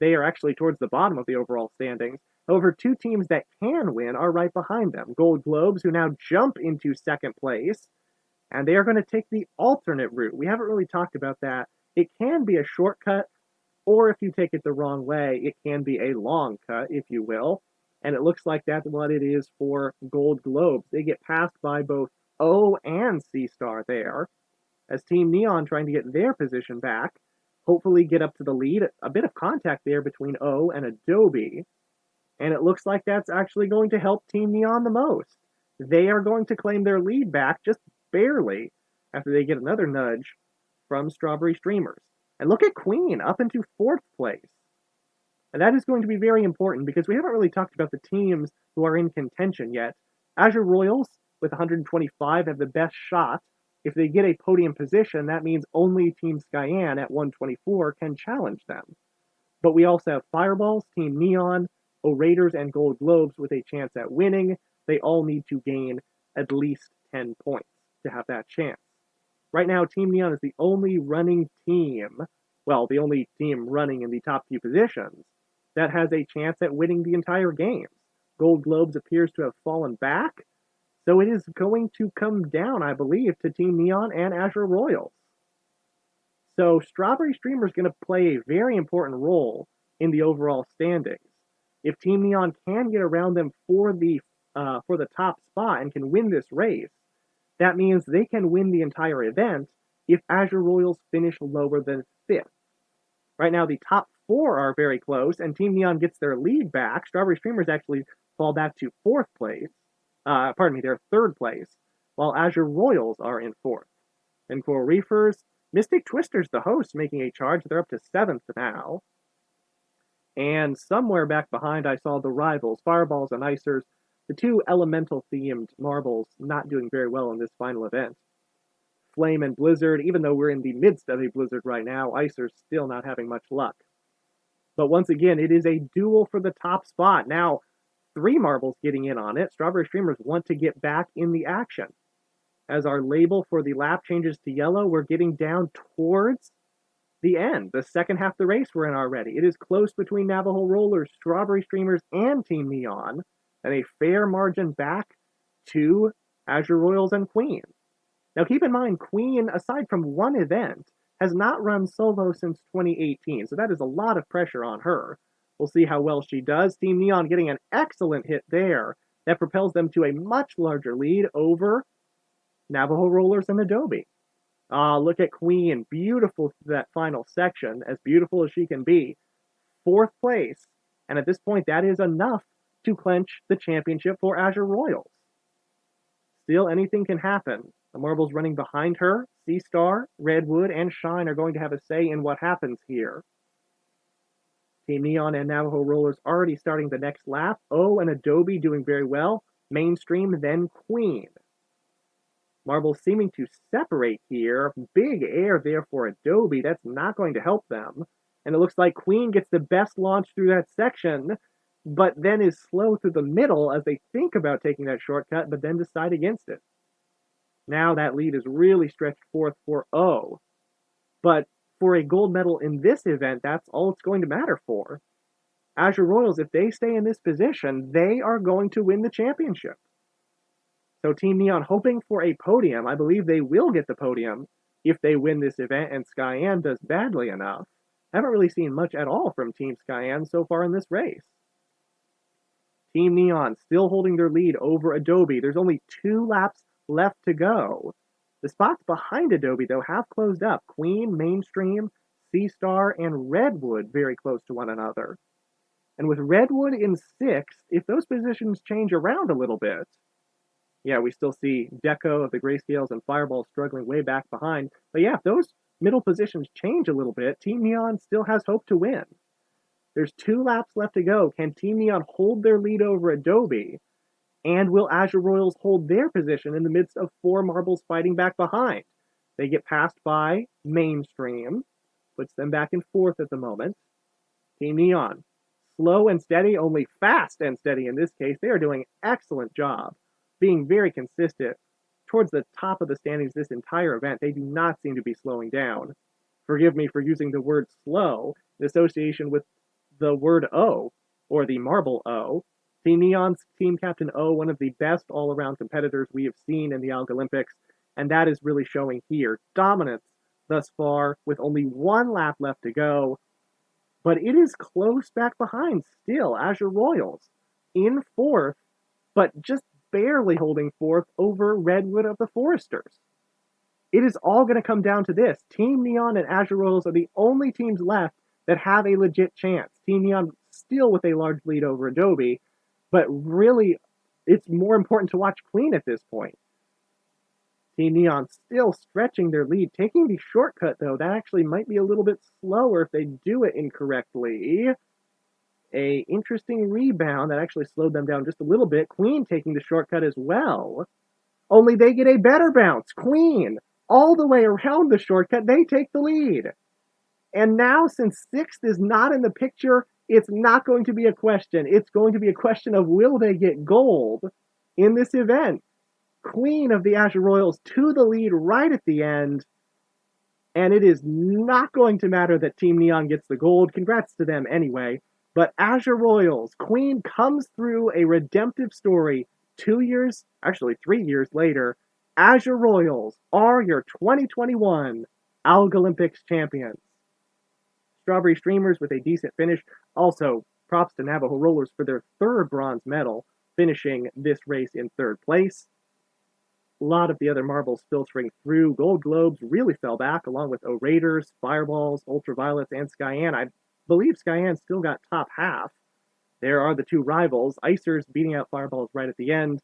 They are actually towards the bottom of the overall standings. However, two teams that can win are right behind them. Gold Globes, who now jump into 2nd place, and they are going to take the alternate route. We haven't really talked about that. It can be a shortcut, or if you take it the wrong way, it can be a long cut, if you will. And it looks like that's what it is for Gold Globes. They get passed by both O and C-Star there, as Team Neon trying to get their position back, hopefully get up to the lead. A bit of contact there between O and Adobe, and it looks like that's actually going to help Team Neon the most. They are going to claim their lead back just barely after they get another nudge from Strawberry Streamers. And look at Queen up into 4th place. And that is going to be very important because we haven't really talked about the teams who are in contention yet. Azure Royals with 125 have the best shot. If they get a podium position, that means only Team Skyan at 124 can challenge them. But we also have Fireballs, Team Neon, O-Raiders, and Gold Globes with a chance at winning. They all need to gain at least 10 points to have that chance. Right now, Team Neon is the only running team, well, the only team running in the top few positions, that has a chance at winning the entire game. Gold Globes appears to have fallen back, so it is going to come down, I believe, to Team Neon and Azure Royals. So Strawberry Streamer is going to play a very important role in the overall standings. If Team Neon can get around them for the top spot and can win this race, that means they can win the entire event if Azure Royals finish lower than 5th. Right now, the top 4 are very close, and Team Neon gets their lead back. Strawberry Streamers actually fall back to 4th place. They're 3rd place, while Azure Royals are in 4th. And Coral Reefers, Mystic Twisters, the host, making a charge. They're up to 7th now. And somewhere back behind, I saw the rivals, Fireballs and Icers, the two elemental-themed marbles, not doing very well in this final event. Flame and Blizzard, even though we're in the midst of a blizzard right now, Icers still not having much luck. But once again, it is a duel for the top spot. Now, 3 marbles getting in on it. Strawberry Streamers want to get back in the action. As our label for the lap changes to yellow, we're getting down towards the end. The second half of the race we're in already. It is close between Navajo Rollers, Strawberry Streamers, and Team Neon, and a fair margin back to Azure Royals and Queen. Now keep in mind, Queen, aside from one event, has not run solo since 2018, so that is a lot of pressure on her. We'll see how well she does. Team Neon getting an excellent hit there. That propels them to a much larger lead over Navajo Rollers and Adobe. Look at Queen. Beautiful that final section, as beautiful as she can be. 4th place, and at this point, that is enough to clinch the championship for Azure Royals. Still, anything can happen. The marbles running behind her, Sea Star, Redwood, and Shine are going to have a say in what happens here. Team Neon and Navajo Rollers already starting the next lap. O and Adobe doing very well. Mainstream, then Queen. Marbles seeming to separate here. Big air there for Adobe. That's not going to help them. And it looks like Queen gets the best launch through that section, but then is slow through the middle as they think about taking that shortcut, but then decide against it. Now that lead is really stretched forth for O. But for a gold medal in this event, that's all it's going to matter for. Azure Royals, if they stay in this position, they are going to win the championship. So Team Neon hoping for a podium. I believe they will get the podium if they win this event and Skyan does badly enough. Haven't really seen much at all from Team Skyan so far in this race. Team Neon still holding their lead over Adobe. There's only 2 laps left to go. The spots behind Adobe, though, have closed up. Queen, Mainstream, Sea Star, and Redwood very close to one another. And with Redwood in 6th, if those positions change around a little bit, yeah, we still see Deco of the Grayscales and Fireball struggling way back behind. But yeah, if those middle positions change a little bit, Team Neon still has hope to win. There's 2 laps left to go. Can Team Neon hold their lead over Adobe? And will Azure Royals hold their position in the midst of 4 marbles fighting back behind? They get passed by Mainstream, puts them back in 4th at the moment. Team Neon, slow and steady, only fast and steady in this case. They are doing an excellent job, being very consistent towards the top of the standings this entire event. They do not seem to be slowing down. Forgive me for using the word slow in association with the word O, or the marble O. Team Neon's team captain O, one of the best all-around competitors we have seen in the Algolympics, and that is really showing here. Dominance thus far with only 1 lap left to go, but it is close back behind still. Azure Royals in 4th, but just barely holding 4th over Redwood of the Foresters. It is all going to come down to this. Team Neon and Azure Royals are the only teams left that have a legit chance. Team Neon still with a large lead over Adobe, but really, it's more important to watch Queen at this point. Team Neon still stretching their lead, taking the shortcut, though. That actually might be a little bit slower if they do it incorrectly. A interesting rebound that actually slowed them down just a little bit. Queen taking the shortcut as well. Only they get a better bounce. Queen, all the way around the shortcut, they take the lead. And now, since 6th is not in the picture, it's not going to be a question. It's going to be a question of will they get gold in this event. Queen of the Azure Royals to the lead right at the end. And it is not going to matter that Team Neon gets the gold. Congrats to them anyway. But Azure Royals, Queen comes through a redemptive story 2 years, actually 3 years later. Azure Royals are your 2021 Algolympics champions. Strawberry Streamers with a decent finish. Also, props to Navajo Rollers for their 3rd bronze medal, finishing this race in 3rd place. A lot of the other marbles filtering through. Gold Globes really fell back, along with O-Raiders, Fireballs, Ultraviolets, and Skyan. I believe Skyan still got top half. There are the 2 rivals, Icers beating out Fireballs right at the end.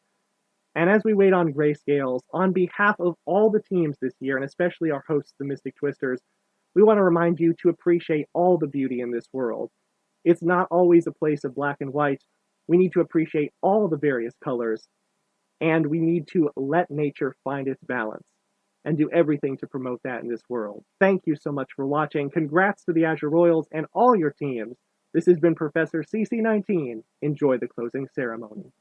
And as we wait on Grayscales, on behalf of all the teams this year, and especially our hosts, the Mystic Twisters, we want to remind you to appreciate all the beauty in this world. It's not always a place of black and white. We need to appreciate all the various colors, and we need to let nature find its balance and do everything to promote that in this world. Thank you so much for watching. Congrats to the Azure Royals and all your teams. This has been Professor CC19. Enjoy the closing ceremony.